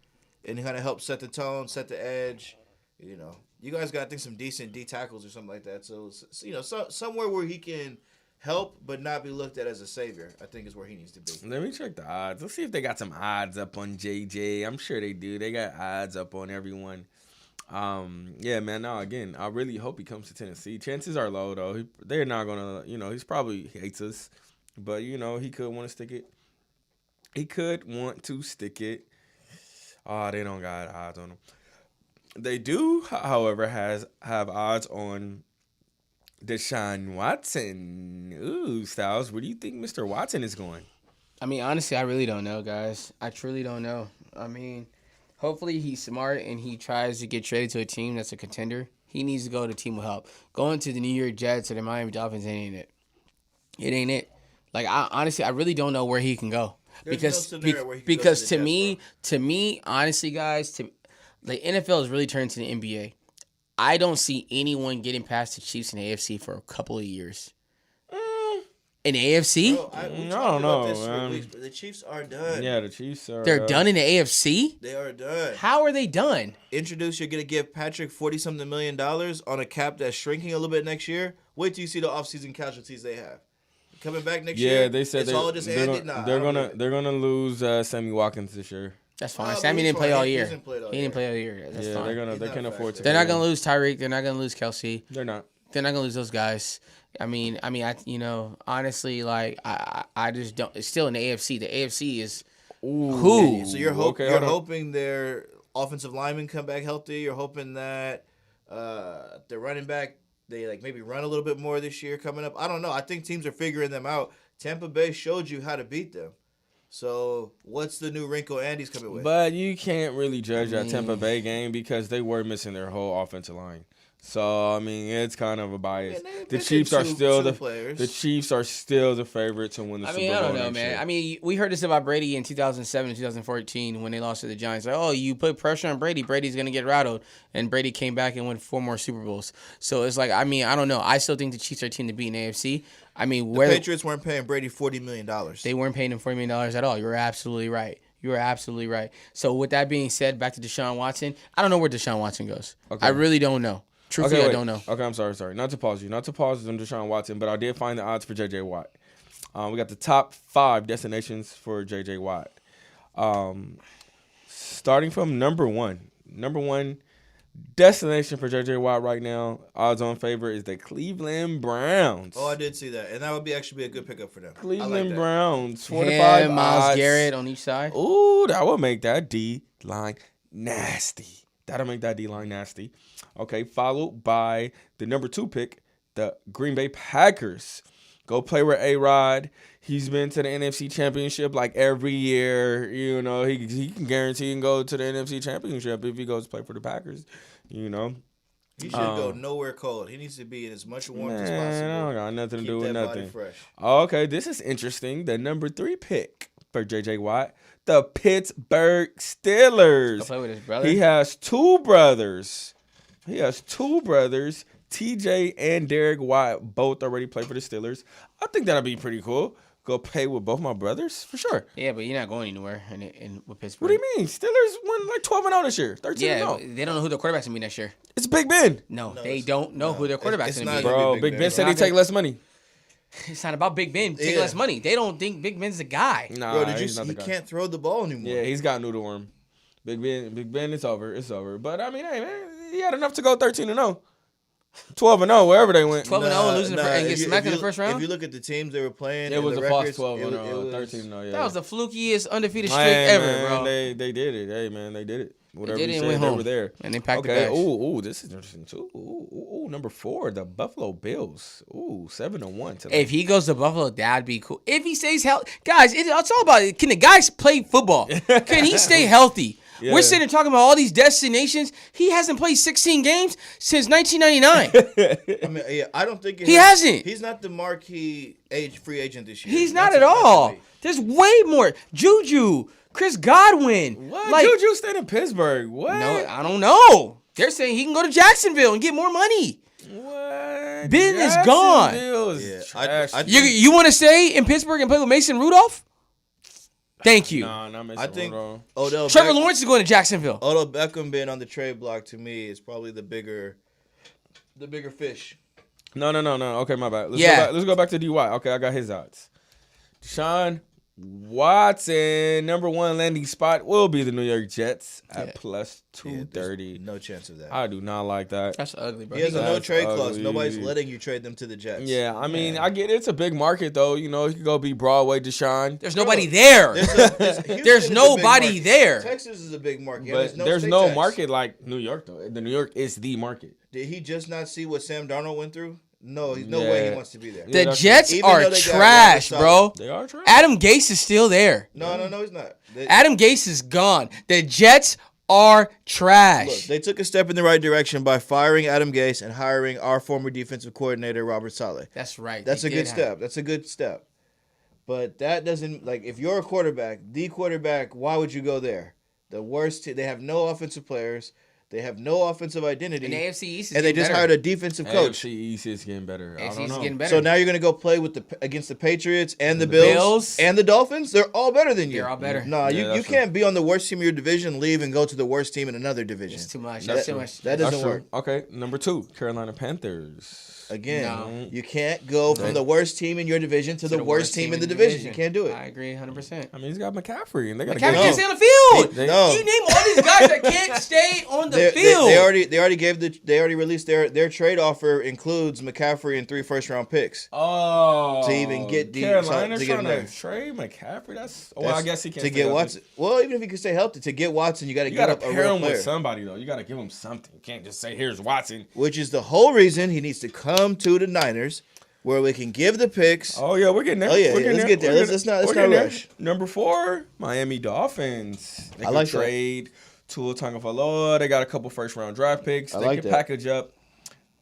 and kind of help set the tone, set the edge. You know, you guys got, I think, some decent D tackles or something like that. So somewhere where he can help but not be looked at as a savior, I think is where he needs to be. Let me check the odds. Let's see if they got some odds up on JJ. I'm sure they do. They got odds up on everyone. Yeah, man. No, again, I really hope he comes to Tennessee. Chances are low, though. They're not gonna, he's probably hates us, but he could want to stick it. He could want to stick it. Oh, they don't got odds on him. They do, however, have odds on Deshaun Watson. Ooh, Styles, where do you think Mr. Watson is going? I mean, honestly, I really don't know, guys. I truly don't know. I mean, hopefully he's smart and he tries to get traded to a team that's a contender. He needs to go to a team with help. Going to the New York Jets or the Miami Dolphins ain't it. It ain't it. Like, honestly, I really don't know where he can go. There's no scenario where he can go because to the to me, honestly, guys, the NFL has really turned to the NBA. I don't see anyone getting past the Chiefs in the AFC for a couple of years. In the AFC? Bro, we I talked don't about know, this for man. weeks, but the Chiefs are done. Yeah, the Chiefs are. They're done in the AFC? They are done. How are they done? You're going to give Patrick $40-something million on a cap that's shrinking a little bit next year. Wait till you see the offseason casualties they have. Coming back next year, Yeah, they said it's all just ended. they're gonna lose Sammy Watkins this year. That's fine. Oh, Sammy but didn't play he's all fine. He year. hasn't played all He didn't year. play all year. That's Yeah, fine. they He's can not a afford to. factor. They're not gonna lose Tyreek. They're not gonna lose Kelsey. They're not. They're not gonna lose those guys. I mean, honestly, like I just don't. It's still in the AFC. The AFC is who? So you're Okay, hold on. hoping their offensive linemen come back healthy. You're hoping that their running back, they like maybe run a little bit more this year coming up. I don't know. I think teams are figuring them out. Tampa Bay showed you how to beat them. So what's the new wrinkle Andy's coming with? But you can't really judge that Tampa Bay game because they were missing their whole offensive line. So I mean, it's kind of a bias. Yeah, they're The missing Chiefs are still two players. the Chiefs are still the favorite to win the I Super mean, Bowl. I don't know, next man. year. I mean, we heard this about Brady in 2007 and 2014 when they lost to the Giants. Like, oh, you put pressure on Brady. Brady's going to get rattled. And Brady came back and won 4 more Super Bowls. So it's like, I mean, I don't know. I still think the Chiefs are a team to beat in the AFC. I mean, the Patriots weren't paying Brady $40 million. They weren't paying him $40 million at all. You're absolutely right. You are absolutely right. So with that being said, back to Deshaun Watson. I don't know where Deshaun Watson goes. Okay. I really don't know. Truthfully, Okay, I wait. don't know. Okay, I'm sorry. Not to pause on Deshaun Watson, but I did find the odds for J.J. Watt. We got the top 5 destinations for J.J. Watt. Starting from number one destination for J.J. Watt right now, odds-on favorite is the Cleveland Browns. Oh, I did see that. And that would actually be a good pickup for them. Cleveland I like that. Browns, 45 Him, Myles odds. Garrett on each side. Ooh, that will make that D-line nasty. That'll make that D-line nasty. Okay, followed by the number 2 pick, the Green Bay Packers. Go play with A-Rod. He's been to the NFC Championship like every year. He can guarantee he can go to the NFC Championship if he goes to play for the Packers. He should go nowhere cold. He needs to be in as much warmth as Man, possible. I don't got nothing to Keep do with that body nothing. fresh. Okay, this is interesting. The number 3 pick for J.J. Watt, the Pittsburgh Steelers. Go play with his brother. He has 2 brothers. TJ and Derek Watt both already play for the Steelers. I think that'll be pretty cool. Go play with both my brothers for sure. Yeah, but you're not going anywhere with Pittsburgh. What do you mean? Steelers won like 12-0 this year. 13-0. Yeah, they don't know who their quarterback's going to be next year. It's Big Ben. No, No, they it's- don't know who their quarterback's it's going to not be. gonna Bro, be Big Big Ben Ben. said he'd It's not take less money. It's not about Big Ben. Take Yeah. less money. They don't think Big Ben's the guy. Nah, Bro, did you he's see not he the guy. can't throw the ball anymore? Yeah, he's got noodle worm. Big Ben, it's over. It's over. But I mean, hey man, he had enough to go 13-0. 12-0 wherever they went. 12-0 and losing and get smacked in the first round? If you look at the teams they were playing, It and was the a false records, 12-0, it was- 13-0. Yeah. That was the flukiest undefeated streak Hey, ever, man, bro. They did it. Hey man, they did it. Whatever did it you and said, went they home. were there. And they packed the Okay. bags. Ooh, this is interesting too. Ooh, number 4, the Buffalo Bills. Ooh, 7-1 tonight. If he goes to Buffalo, that'd be cool. If he stays healthy, guys, it's all about it. Can the guys play football? Can he stay healthy? Yeah. We're sitting here talking about all these destinations. He hasn't played 16 games since 1999. I mean, yeah, I don't think He hasn't. He's not the marquee free agent this year. He's not at all. There's way more. Juju, Chris Godwin. What? Like, Juju stayed in Pittsburgh. What? no, I don't know. They're saying he can go to Jacksonville and get more money. What? Ben is gone. Jacksonville is Yeah, trash. I You want to stay in Pittsburgh and play with Mason Rudolph? Thank you. Nah, not Mason I think Rudolph. Odell Trevor Beckham, Lawrence is going to Jacksonville. Odell Beckham being on the trade block to me is probably the bigger fish. No. Okay, my bad. Yeah. Let's go back to DY. Okay, I got his odds. Deshaun Watson, number one landing spot will be the New York Jets at plus 230. No chance of that. I do not like that. That's ugly, bro. He has a no That's trade clause. ugly. Nobody's letting you trade them to the Jets. Yeah, I mean, I get it. It's a big market, though. You know, he could go be Broadway Deshaun. There's nobody there. Houston There's is a big nobody market. there. Texas is a big market. But there's state no tax. market like New York, though. The New York is the market. Did he just not see what Sam Darnold went through? No, there's no Yeah. way he wants to be there. Yeah, The that's Jets Even are though they got trash, Robert bro. They are trash. Adam Gase is still there. No, he's not. Adam Gase is gone. The Jets are trash. Look, they took a step in the right direction by firing Adam Gase and hiring our former defensive coordinator, Robert Saleh. That's right. That's They a good did step. That's a good step. But that doesn't, like, if you're a quarterback, the quarterback, why would you go there? The worst, they have no offensive players. They have no offensive identity. And the AFC East is and they getting just better. hired a defensive coach. AFC East is getting better. I AFC don't East is know. getting better. So now you're going to go play with against the Patriots and the Bills and the Dolphins? They're all better than you. They're all better. No, Yeah, you that's can't be on the worst team of your division, leave and go to the worst team in another division. It's too much. That- That's too much. That That's doesn't true. work. Okay, number 2, Carolina Panthers. Again, No. you can't go from the worst team in your division to the worst team in the division. You can't do it. I agree 100%. I mean, he's got McCaffrey, and they got to McCaffrey get can't stay on the field. No. You name all these guys that can't stay on the They field. they already released their trade offer includes McCaffrey and 3 first-round picks. Oh, To even get Carolina's to get him trying there. to trade McCaffrey. Well, I guess he can't to stay get healthy. Watson. Well, even if he can stay healthy, to get Watson, you got to You give got up to a pair real him player, with somebody though. You got to give him something. You can't just say, "Here's Watson." which is the whole reason he needs to come to the Niners, where we can give the picks. Oh yeah, we're getting there. Oh, yeah, we're yeah, getting let's get there. We're Let's getting- not we're getting there. rush. Number 4, Miami Dolphins. They I could like that. trade Tua Tagovailoa. They got a couple first-round draft picks. I They like can that. package up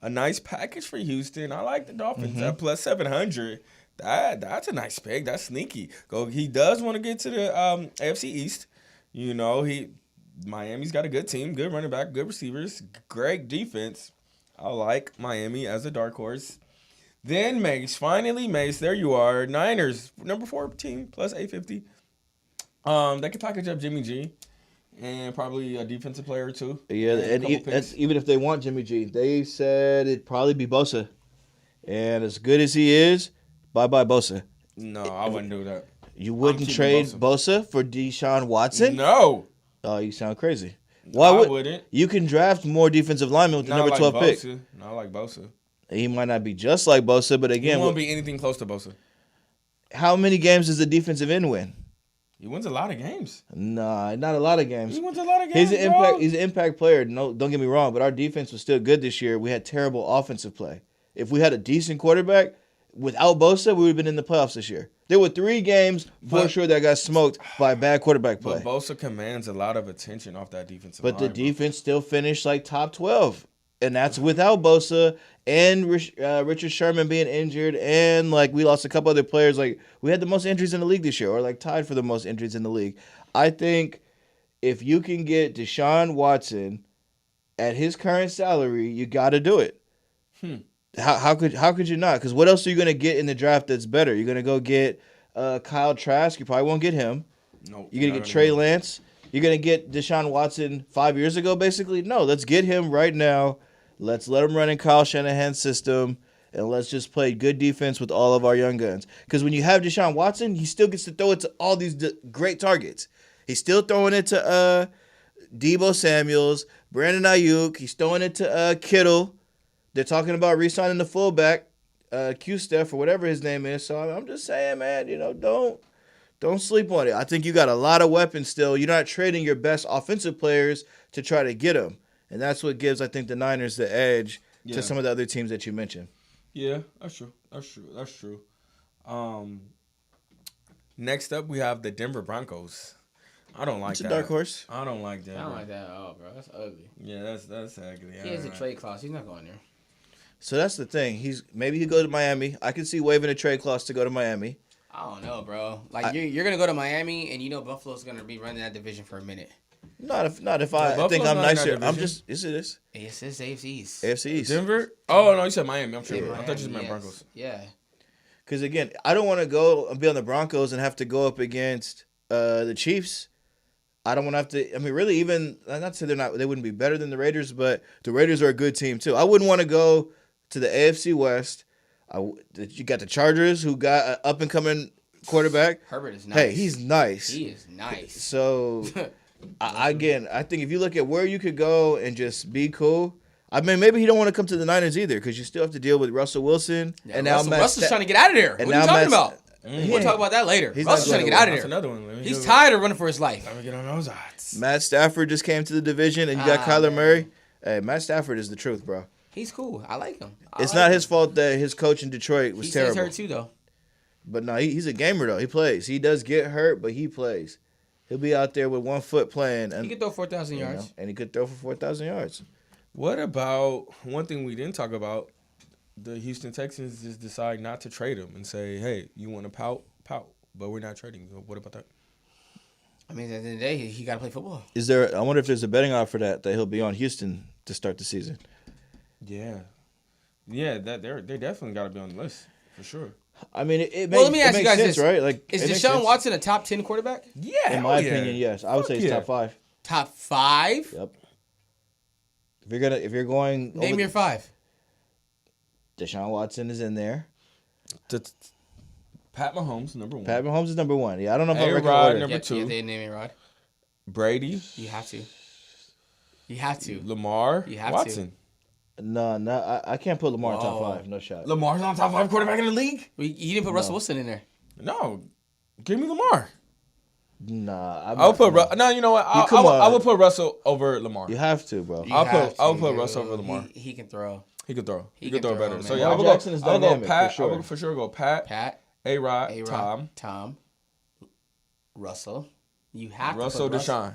a nice package for Houston. I like the Dolphins Mm-hmm. at plus 700. That's a nice pick. That's sneaky. He does want to get to the AFC East. You know, Miami's got a good team, good running back, good receivers, great defense. I like Miami as a dark horse. Then Mace, finally Mace, there you are. Niners, number 4 team, plus 850. They could package up Jimmy G and probably a defensive player or two. Yeah, a and couple picks. even if they want Jimmy G, they said it'd probably be Bosa. And as good as he is, bye-bye Bosa. No, I wouldn't do that. You wouldn't keeping trade Bosa. Bosa for Deshaun Watson? No, Oh, you sound crazy. Why I would wouldn't. You can draft more defensive linemen with the Not number like 12 pick. Bosa. Not like Bosa. He might not be just like Bosa, but He again, won't be anything close to Bosa. how many games does the defensive end win? He wins a lot of games. Nah, not a lot of games. He wins a lot of games. He's an bro. impact. He's an impact player. No, don't get me wrong, but our defense was still good this year. We had terrible offensive play. If we had a decent quarterback without Bosa, we would have been in the playoffs this year. There were 3 games for But- sure that got smoked by bad quarterback play. But Bosa commands a lot of attention off that defensive But line. the bro. defense still finished like top 12, and that's without Bosa and Richard Sherman being injured, and like we lost a couple other players. Like we had the most injuries in the league this year, or like tied for the most injuries in the league. I think if you can get Deshaun Watson at his current salary, you got to do it. How could you not? Because what else are you gonna get in the draft that's better? You're gonna go get Kyle Trask. You probably won't get him. No, You're gonna get Trey Lance. You're gonna get Deshaun Watson 5 years ago, basically. No, let's get him right now. Let's let him run in Kyle Shanahan's system, and let's just play good defense with all of our young guns. Because when you have Deshaun Watson, he still gets to throw it to all these great targets. He's still throwing it to Debo Samuels, Brandon Ayuk. He's throwing it to Kittle. They're talking about re-signing the fullback, Q-Steph, or whatever his name is. So I'm just saying, man, don't sleep on it. I think you got a lot of weapons still. You're not trading your best offensive players to try to get them. And that's what gives, I think, the Niners the edge Yeah. to some of the other teams that you mentioned. Yeah, that's true. That's true. Next up, we have the Denver Broncos. I don't like It's a that. dark horse. I don't like that. I don't bro. like that at all, bro. That's ugly. Yeah, that's ugly. He has a trade clause. He's not going there. So that's the thing. Maybe he go to Miami. I can see waiving a trade clause to go to Miami. I don't know, bro. Like you're gonna go to Miami, and you know Buffalo's gonna be running that division for a minute. Not if I Buffalo's think I'm not in that nicer. I'm division. just yes it is. It's AFC East. AFC East. Denver? Oh no, you said Miami. I'm sure. Yeah, I thought you just Miami, meant yes. Broncos. Yeah. Because again, I don't want to go and be on the Broncos and have to go up against the Chiefs. I don't want to have to. I mean, really, even not to say they wouldn't be better than the Raiders, but the Raiders are a good team too. I wouldn't want to go to the AFC West. You got the Chargers, who got an up and coming quarterback. Herbert is nice. Hey, he's nice. He is nice. So, I think if you look at where you could go and just be cool. I mean, maybe he don't want to come to the Niners either because you still have to deal with Russell Wilson. Yeah, And now Russell's trying to get out of there. and What are you now talking Matt- about? We'll talk about that later. He's Russell's not trying to going get out of That's there. another one. Let me He's get- tired of running for his life. Let me get on those odds. Matt Stafford just came to the division, and you got Kyler man. Murray. Hey, Matt Stafford is the truth, bro. He's cool. I like him. It's not his fault that his coach in Detroit was He stays terrible. hurt too, though. But no, he's a gamer though. He plays. He does get hurt, but he plays. He'll be out there with 1 foot playing, and He could throw 4,000 you know, yards. and he could throw for 4,000 yards. What about one thing we didn't talk about? The Houston Texans just decide not to trade him and say, "Hey, you want to pout, but we're not trading you." What about that? I mean, at the end of the day, he got to play football. Is there? I wonder if there's a betting offer that he'll be on Houston to start the season. Yeah, that they definitely got to be on the list for sure. I mean, it Well, makes, let me it ask you makes guys sense, this. right? Like, Is it makes Deshaun sense. Watson a top 10 quarterback? Yeah, In my opinion, yes. I would say he's yeah. top 5. Top 5? Yep. If you're going, Name over, your 5. Deshaun Watson is in there. Pat Mahomes, number 1. Pat Mahomes is number 1. Yeah, I don't know if I'm A-Rod, ranking order. number Yeah, 2. yeah, they name it, Rod. Brady, You have to. You have to. Lamar, You have to. Watson. No, I can't put Lamar in top Whoa. 5. No shot. Lamar's not top 5 quarterback in the league. You didn't put Russell Wilson in there. No, give me Lamar. Nah, I'll put no. You know what? come on. I would put Russell over Lamar. You have to, bro. You I'll have put to, Russell dude. over Lamar. He can throw. He could throw. He could can throw throw, better. man. So yeah, Lamar I Jackson is would go dynamic, Pat. for sure. I would for sure go Pat. Pat, A-Rod, A-Rod, Tom, Tom, Russell. You have Russell, to put Deshaun.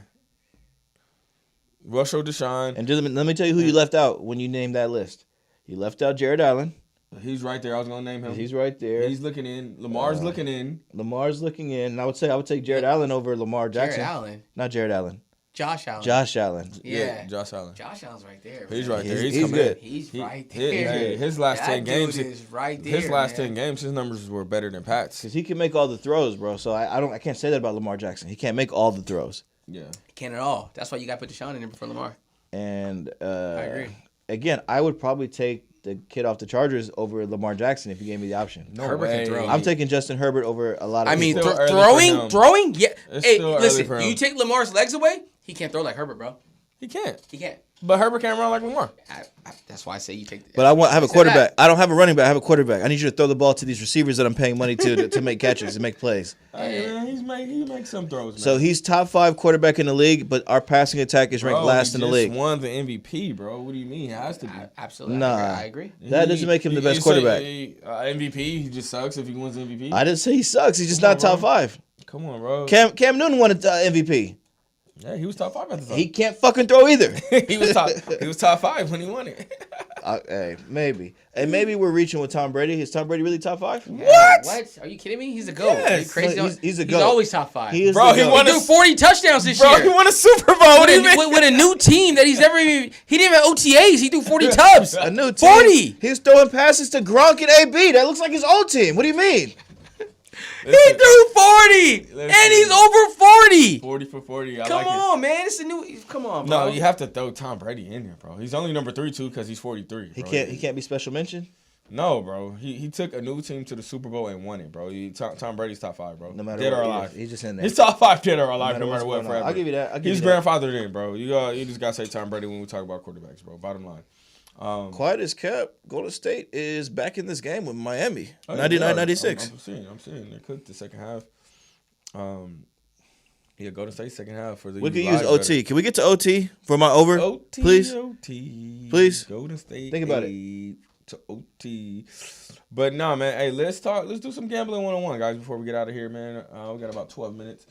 Russell, Deshaun. And just let me tell you who you left out when you named that list. You left out Jared Allen. He's right there. I was gonna name him. He's right there. He's looking in. Lamar's looking in. Lamar's looking in. And I would take Jared Allen over Lamar Jackson. Jared Allen. Not Jared Allen. Josh Allen. Josh Allen. Yeah. Josh Allen. Josh Allen's right there. He's man. right there. He's He's coming good. in. He's He- right he- there. his last That 10 games. dude is right there. His last man. 10 games, his numbers were better than Pat's. Because he can make all the throws, bro. So I can't say that about Lamar Jackson. He can't make all the throws. Yeah. Can't at all. That's why you got to put Deshaun in there before Lamar. And I agree. again, I would probably take the kid off the Chargers over Lamar Jackson if you gave me the option. No Herbert can way. throw. I'm taking Justin Herbert over a lot of I mean, people. Still early for him. throwing, yeah. It's Hey, still early listen, for him. you take Lamar's legs away, he can't throw like Herbert, bro. He can't. He can't. But Herbert can't run like Lamar. That's why I say you take. But I have a Say quarterback. that. I don't have a running back. I have a quarterback. I need you to throw the ball to these receivers that I'm paying money to make catches and make plays. Hey, man, he makes some throws, man. So he's top 5 quarterback in the league, but our passing attack is ranked Bro, last he in the just league. won the MVP, bro. What do you mean? He has to be. Absolutely. Nah. I agree. That doesn't make him the best quarterback. MVP, he just sucks if he wins MVP. I didn't say he sucks. He's just Come not on, top bro. 5. Come on, bro. Cam Newton won an MVP. Yeah, he was top 5 at the time. He can't fucking throw either. He was top 5 when he won it. Hey, maybe. And maybe we're reaching with Tom Brady. Is Tom Brady really top 5? What? What? Are you kidding me? He's a GOAT. Yes. Are you crazy? He's a He's GOAT. always top 5. He is Bro, the he GOAT. won He threw 40 touchdowns this Bro, year. he won a Super Bowl. What do you mean? With a new team that he's never even. He didn't even have OTAs. He threw 40 tubs. A new team. 40. He's throwing passes to Gronk and AB. That looks like his old team. What do you mean? He threw 40. And he's over 40. 40 for 40. I Come like on, man. It's a new. Come on, it. bro. No, you have to throw Tom Brady in there, bro. He's only number 3 too because he's 43. He bro. can't be special mention. No, bro. He took a new team to the Super Bowl and won it, bro. Tom Brady's top 5, bro. No matter dead what, or alive. he's just in there. He's top 5 dead or alive, no what's matter what. going on. Forever. I'll give you that. He's grandfathered in, bro. You just gotta say Tom Brady when we talk about quarterbacks, bro. Bottom line. Quiet as kept, Golden State is back in this game with Miami. Oh, 99-96. I'm seeing. They cooked the second half. Yeah, Golden State second half for the. We can use OT. Can we get to OT for my over? OT, please. OT, Please. Golden State. Think about it. To OT. But nah, man. Hey, let's do some gambling 101, guys, before we get out of here, man. We got about 12 minutes.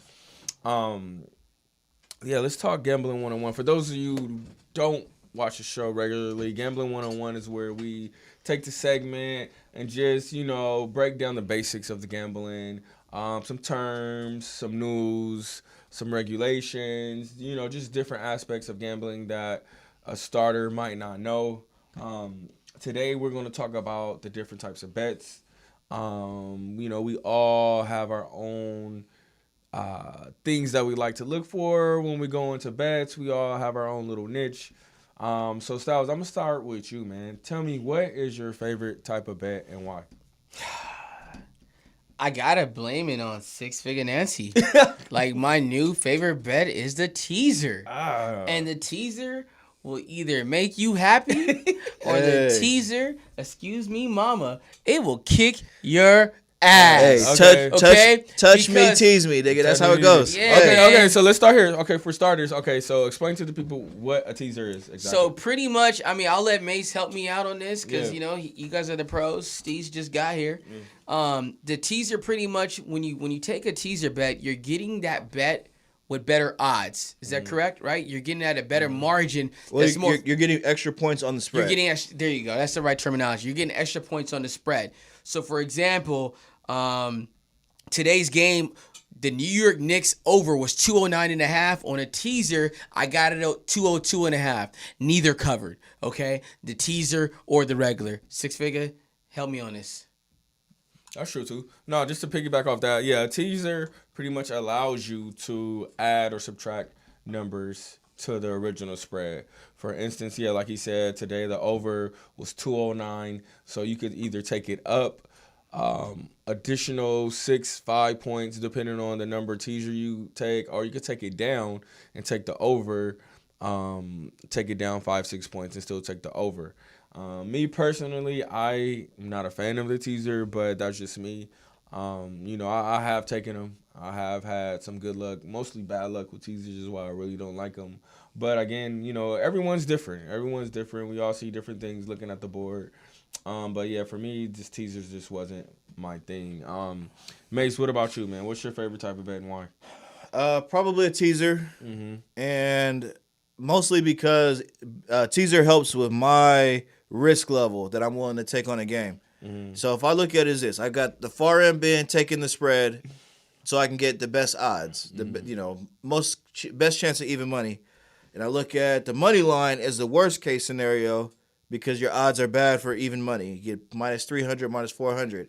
Yeah, let's talk gambling 101. For those of you who don't watch the show regularly, gambling 101 is where we take the segment and just, break down the basics of the gambling, some terms, some news, some regulations, just different aspects of gambling that a starter might not know. Today we're going to talk about the different types of bets. We all have our own things that we like to look for when we go into bets. We all have our own little niche. So Styles, I'm gonna start with you, man. Tell me, what is your favorite type of bet and why? I gotta blame it on Six Figure Nancy. Like, my new favorite bet is the teaser. And the teaser will either make you happy or the teaser, excuse me, mama, it will kick your ass. Hey, Okay. touch me, tease me, nigga. That's how it goes. Yeah. Okay, so let's start here. Okay, for starters, so explain to the people what a teaser is exactly. So pretty much, I'll let Mace help me out on this because, you guys are the pros. Steve's just got here. The teaser, pretty much, when you take a teaser bet, you're getting that bet with better odds. Is that correct? Right? You're getting at a better margin. Well, you're getting extra points on the spread. You're getting there you go. That's the right terminology. You're getting extra points on the spread. So, for example, today's game, the New York Knicks over was 209.5. On a teaser, I got it at 202.5. Neither covered. Okay, the teaser or the regular. Six Figure, help me on this. That's true too. No, just to piggyback off that, a teaser pretty much allows you to add or subtract numbers to the original spread. For instance, like he said, today the over was 209, so you could either take it up additional 5 points depending on the number teaser you take, or you could take it down and take the over, take it down 5-6 points and still take the over. Me personally, I'm not a fan of the teaser, but that's just me. I have taken them. I have had some good luck, mostly bad luck with teasers, is why I really don't like them. But again, everyone's different. Everyone's different. We all see different things looking at the board. But yeah, for me, this teasers just wasn't my thing. Mace, what about you, man? What's your favorite type of bet and why? Probably a teaser, and mostly because teaser helps with my risk level that I'm willing to take on a game. So if I look at it as this, I got the far end being taking the spread, so I can get the best odds, the best chance of even money, and I look at the money line as the worst case scenario because your odds are bad for even money. You get minus 300, minus 400.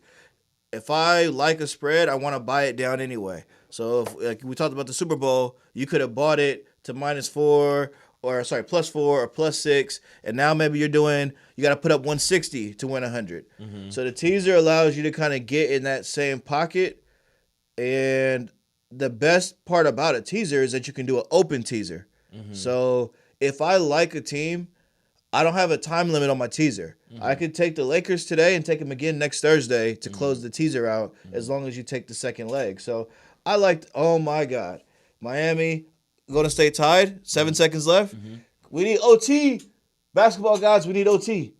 If I like a spread, I want to buy it down anyway. So if, like we talked about the Super Bowl, you could have bought it to plus 4 or plus 6, and now maybe you got to put up 160 to win 100. So the teaser allows you to kind of get in that same pocket, and the best part about a teaser is that you can do an open teaser. So if I like a team, I don't have a time limit on my teaser. I could take the Lakers today and take them again next Thursday to close the teaser out as long as you take the second leg. So I liked, oh my God, Miami, Golden State tied, 7 seconds left. We need OT. Basketball gods, we need OT.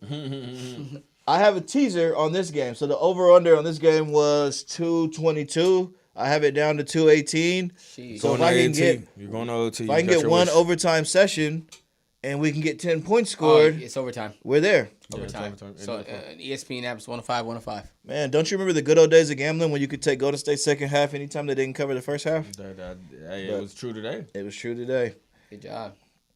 I have a teaser on this game. So the over-under on this game was 222. I have it down to 218. Jeez. So if I can get, you're going to OT. if I can get one overtime session and we can get 10 points scored, it's overtime. we're there. Overtime. So ESPN app's 105. Man, don't you remember the good old days of gambling when you could take Golden State second half anytime they didn't cover the first half? It was true today. It was true today. Good job.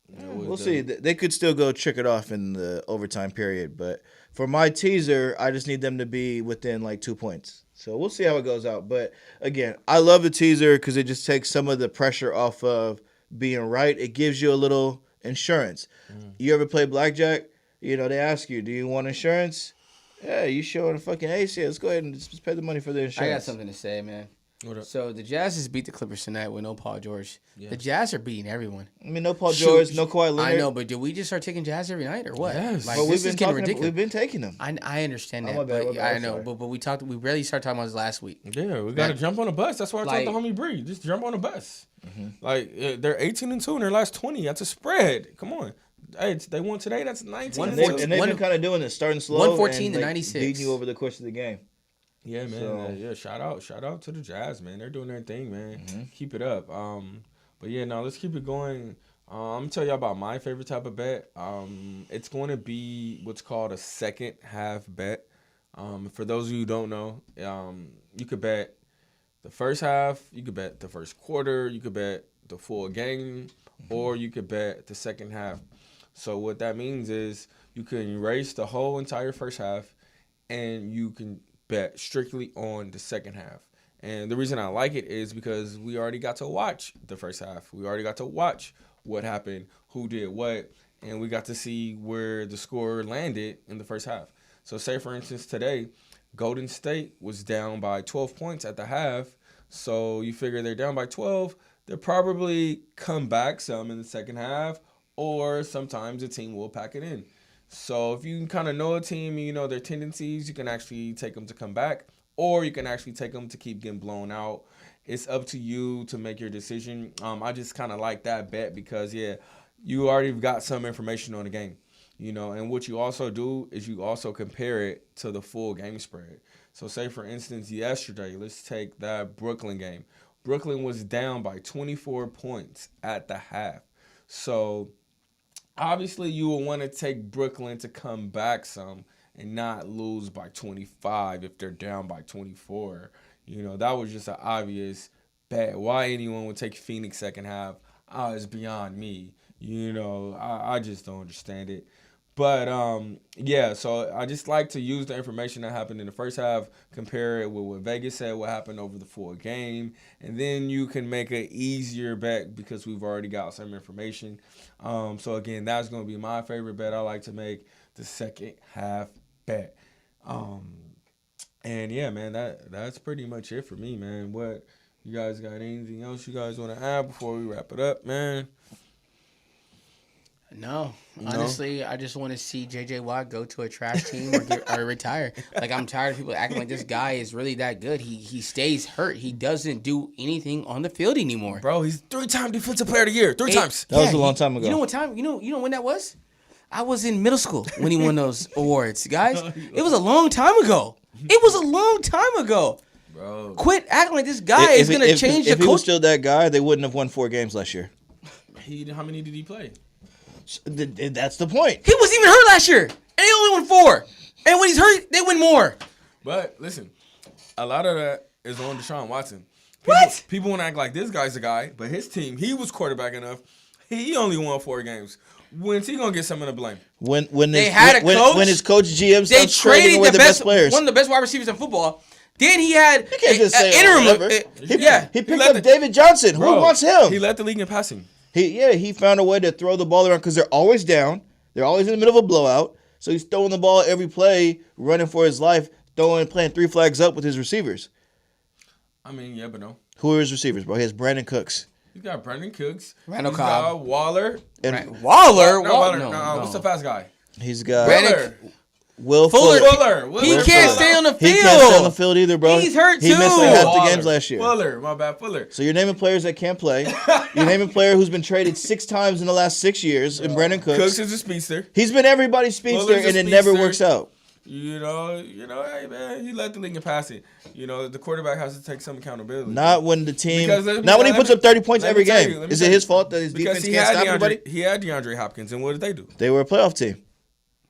We'll see. They could still go trick it off in the overtime period, but for my teaser, I just need them to be within like 2 points. So we'll see how it goes out. But again, I love the teaser because it just takes some of the pressure off of being right. It gives you a little insurance. You ever play blackjack? They ask you, do you want insurance? Yeah, you showing a fucking ace here. Let's go ahead and just pay the money for the insurance. I got something to say, man. What up? So the Jazz just beat the Clippers tonight with no Paul George. Yeah. The Jazz are beating everyone. I mean, no Paul George, no Kawhi Leonard. I know, but did we just start taking Jazz every night or what? Yes. Like, but this is getting ridiculous. We've been taking them. I understand that. My bad, I know, but we barely started talking about this last week. Yeah, we got to jump on a bus. That's why I told the homie Bree, just jump on a bus. They're 18-2 in their last 20. That's a spread. Come on. Hey, they won today. That's 19. And they've been kind of doing this, starting slow. 114 to and 96. Beating you over the course of the game. Yeah, man. So, shout out to the Jazz, man. They're doing their thing, man. Keep it up. But yeah, now let's keep it going. I'm gonna tell you about my favorite type of bet. It's going to be what's called a second half bet. For those of you who don't know, you could bet the first half, you could bet the first quarter, you could bet the full game, or you could bet the second half. So what that means is you can erase the whole entire first half, and you can bet strictly on the second half. And the reason I like it is because we already got to watch the first half. We already got to watch what happened, who did what, and we got to see where the score landed in the first half. So say for instance today, Golden State was down by 12 points at the half. So you figure they're down by 12, they'll probably come back some in the second half, or sometimes the team will pack it in. So if you can kind of know a team and you know their tendencies, you can actually take them to come back, or you can actually take them to keep getting blown out. It's up to you to make your decision. I just kind of like that bet because, yeah, you already got some information on the game. And what you also do is you also compare it to the full game spread. So say, for instance, yesterday, let's take that Brooklyn game. Brooklyn was down by 24 points at the half. So obviously you will want to take Brooklyn to come back some and not lose by 25 if they're down by 24. That was just an obvious bet. Why anyone would take Phoenix second half is beyond me. I just don't understand it. But, yeah, so I just like to use the information that happened in the first half, compare it with what Vegas said, what happened over the full game, and then you can make an easier bet because we've already got some information. So, again, that's going to be my favorite bet. I like to make the second half bet. And, yeah, man, that's pretty much it for me, man. What, you guys got anything else you guys want to add before we wrap it up, man? No, honestly, I just want to see J.J. Watt go to a trash team or retire. Like, I'm tired of people acting like this guy is really that good. He stays hurt. He doesn't do anything on the field anymore. Bro, he's 3-time defensive player of the year. Three times. That was a long time ago. You know what time? You know when that was? I was in middle school when he won those awards, guys. It was a long time ago. It was a long time ago. Bro, quit acting like this guy is going to change the If he was coach. still that guy, they wouldn't have won 4 games last year. How many did he play? That's the point. He wasn't even hurt last year, and he only won 4. And when he's hurt, they win more. But listen, a lot of that is on Deshaun Watson. What? People want to act like this guy's the guy, but his team, he was quarterback enough. He only won 4 games. When's he gonna get some of the blame? When his coach GM they starts trading away the best players, one of the best wide receivers in football. Then he had you can't just say interim. He picked up David Johnson. Who wants him? He led the league in passing. He found a way to throw the ball around because they're always down. They're always in the middle of a blowout. So he's throwing the ball every play, running for his life, playing 3 flags up with his receivers. I mean, yeah, but no. Who are his receivers, bro? He has Brandon Cooks. He's got Brandon Cooks. Randall He's Cobb. got Waller. And Waller? No. What's the fast guy? He's got Brandon Will Fuller. Fuller. He can't stay on the field. He can't stay on the field either, bro. He's hurt, He too. missed like half the Waller. games last year. Fuller. So you're naming players that can't play. You're naming a player who's been traded 6 times in the last 6 years in Brandon Cooks. Cooks is a speedster. He's been everybody's speedster, and it never works out. Hey man, he led the league in passing. The quarterback has to take some accountability. Not when the team. Because Not when he puts up 30 points every game. Is it his fault that his because defense can't stop everybody? He had DeAndre Hopkins, and what did they do? They were a playoff team.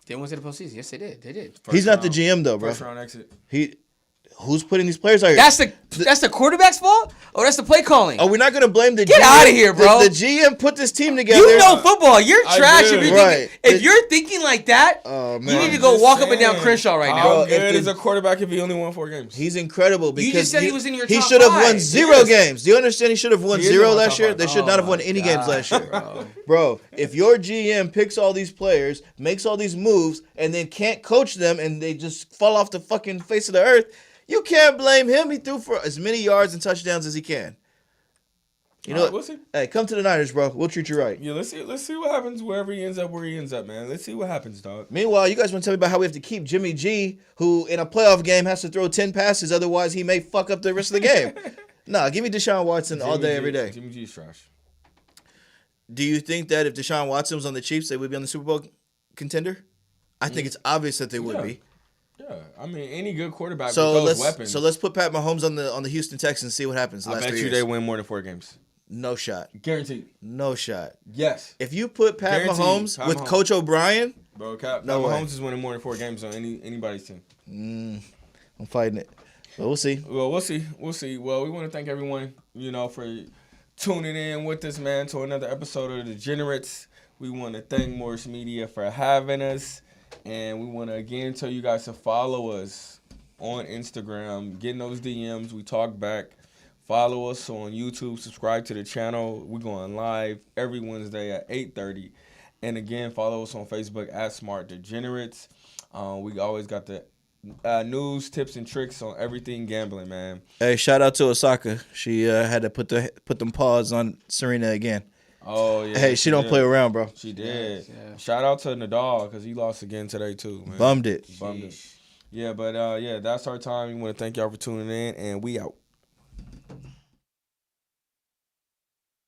They went to the postseason. Yes, they did. They did. He's not the GM though, bro. First round exit. Who's putting these players out here? That's the quarterback's fault, or that's the play calling? Oh, we're not gonna blame the GM. Get out of here, bro. The GM put this team together. You know football. You're I trash do. if you're thinking like that. Oh, you man. need to go walk up and down Crenshaw right now. How good is a quarterback if he only won 4 games? He's incredible because You just said he was in your he top should have 5. won 0 games. Do you understand? He should have won He is 0 in my last top year. 5. They should not have won any games last year, bro. If your GM picks all these players, makes all these moves, and then can't coach them, and they just fall off the fucking face of the earth, you can't blame him. He threw for as many yards and touchdowns as he can. You know, we'll see. Hey, come to the Niners, bro. We'll treat you right. Yeah, let's see what happens where he ends up, man. Let's see what happens, dog. Meanwhile, you guys want to tell me about how we have to keep Jimmy G, who in a playoff game has to throw 10 passes, otherwise he may fuck up the rest of the game. Nah, give me Deshaun Watson all day, every day. Jimmy G is trash. Do you think that if Deshaun Watson was on the Chiefs, they would be on the Super Bowl contender? I think it's obvious that they would be. Yeah, I mean, any good quarterback So with those weapons. let's put Pat Mahomes on the Houston Texans and see what happens. I bet you they win more than 4 games. No shot. Guaranteed. No shot. Yes. If you put Pat Guaranteed. Mahomes Pat with Mahomes. Coach O'Brien, Bro, Pat No way. Mahomes is winning more than 4 games on anybody's team. I'm fighting it. But we'll see. Well, we'll see. We'll see. Well, we want to thank everyone, for tuning in with us, man, to another episode of The Degenerates. We want to thank Morris Media for having us. And we want to, again, tell you guys to follow us on Instagram. Get in those DMs. We talk back. Follow us on YouTube. Subscribe to the channel. We're going live every Wednesday at 8:30. And, again, follow us on Facebook at Smart Degenerates. We always got the news, tips, and tricks on everything gambling, man. Hey, shout out to Osaka. She had to put them paws on Serena again. Oh, yeah. Hey, she don't play around, bro. She did. Yeah. Shout out to Nadal because he lost again today, too, man. Bummed it. Bummed it. Yeah, but, that's our time. We want to thank y'all for tuning in, and we out.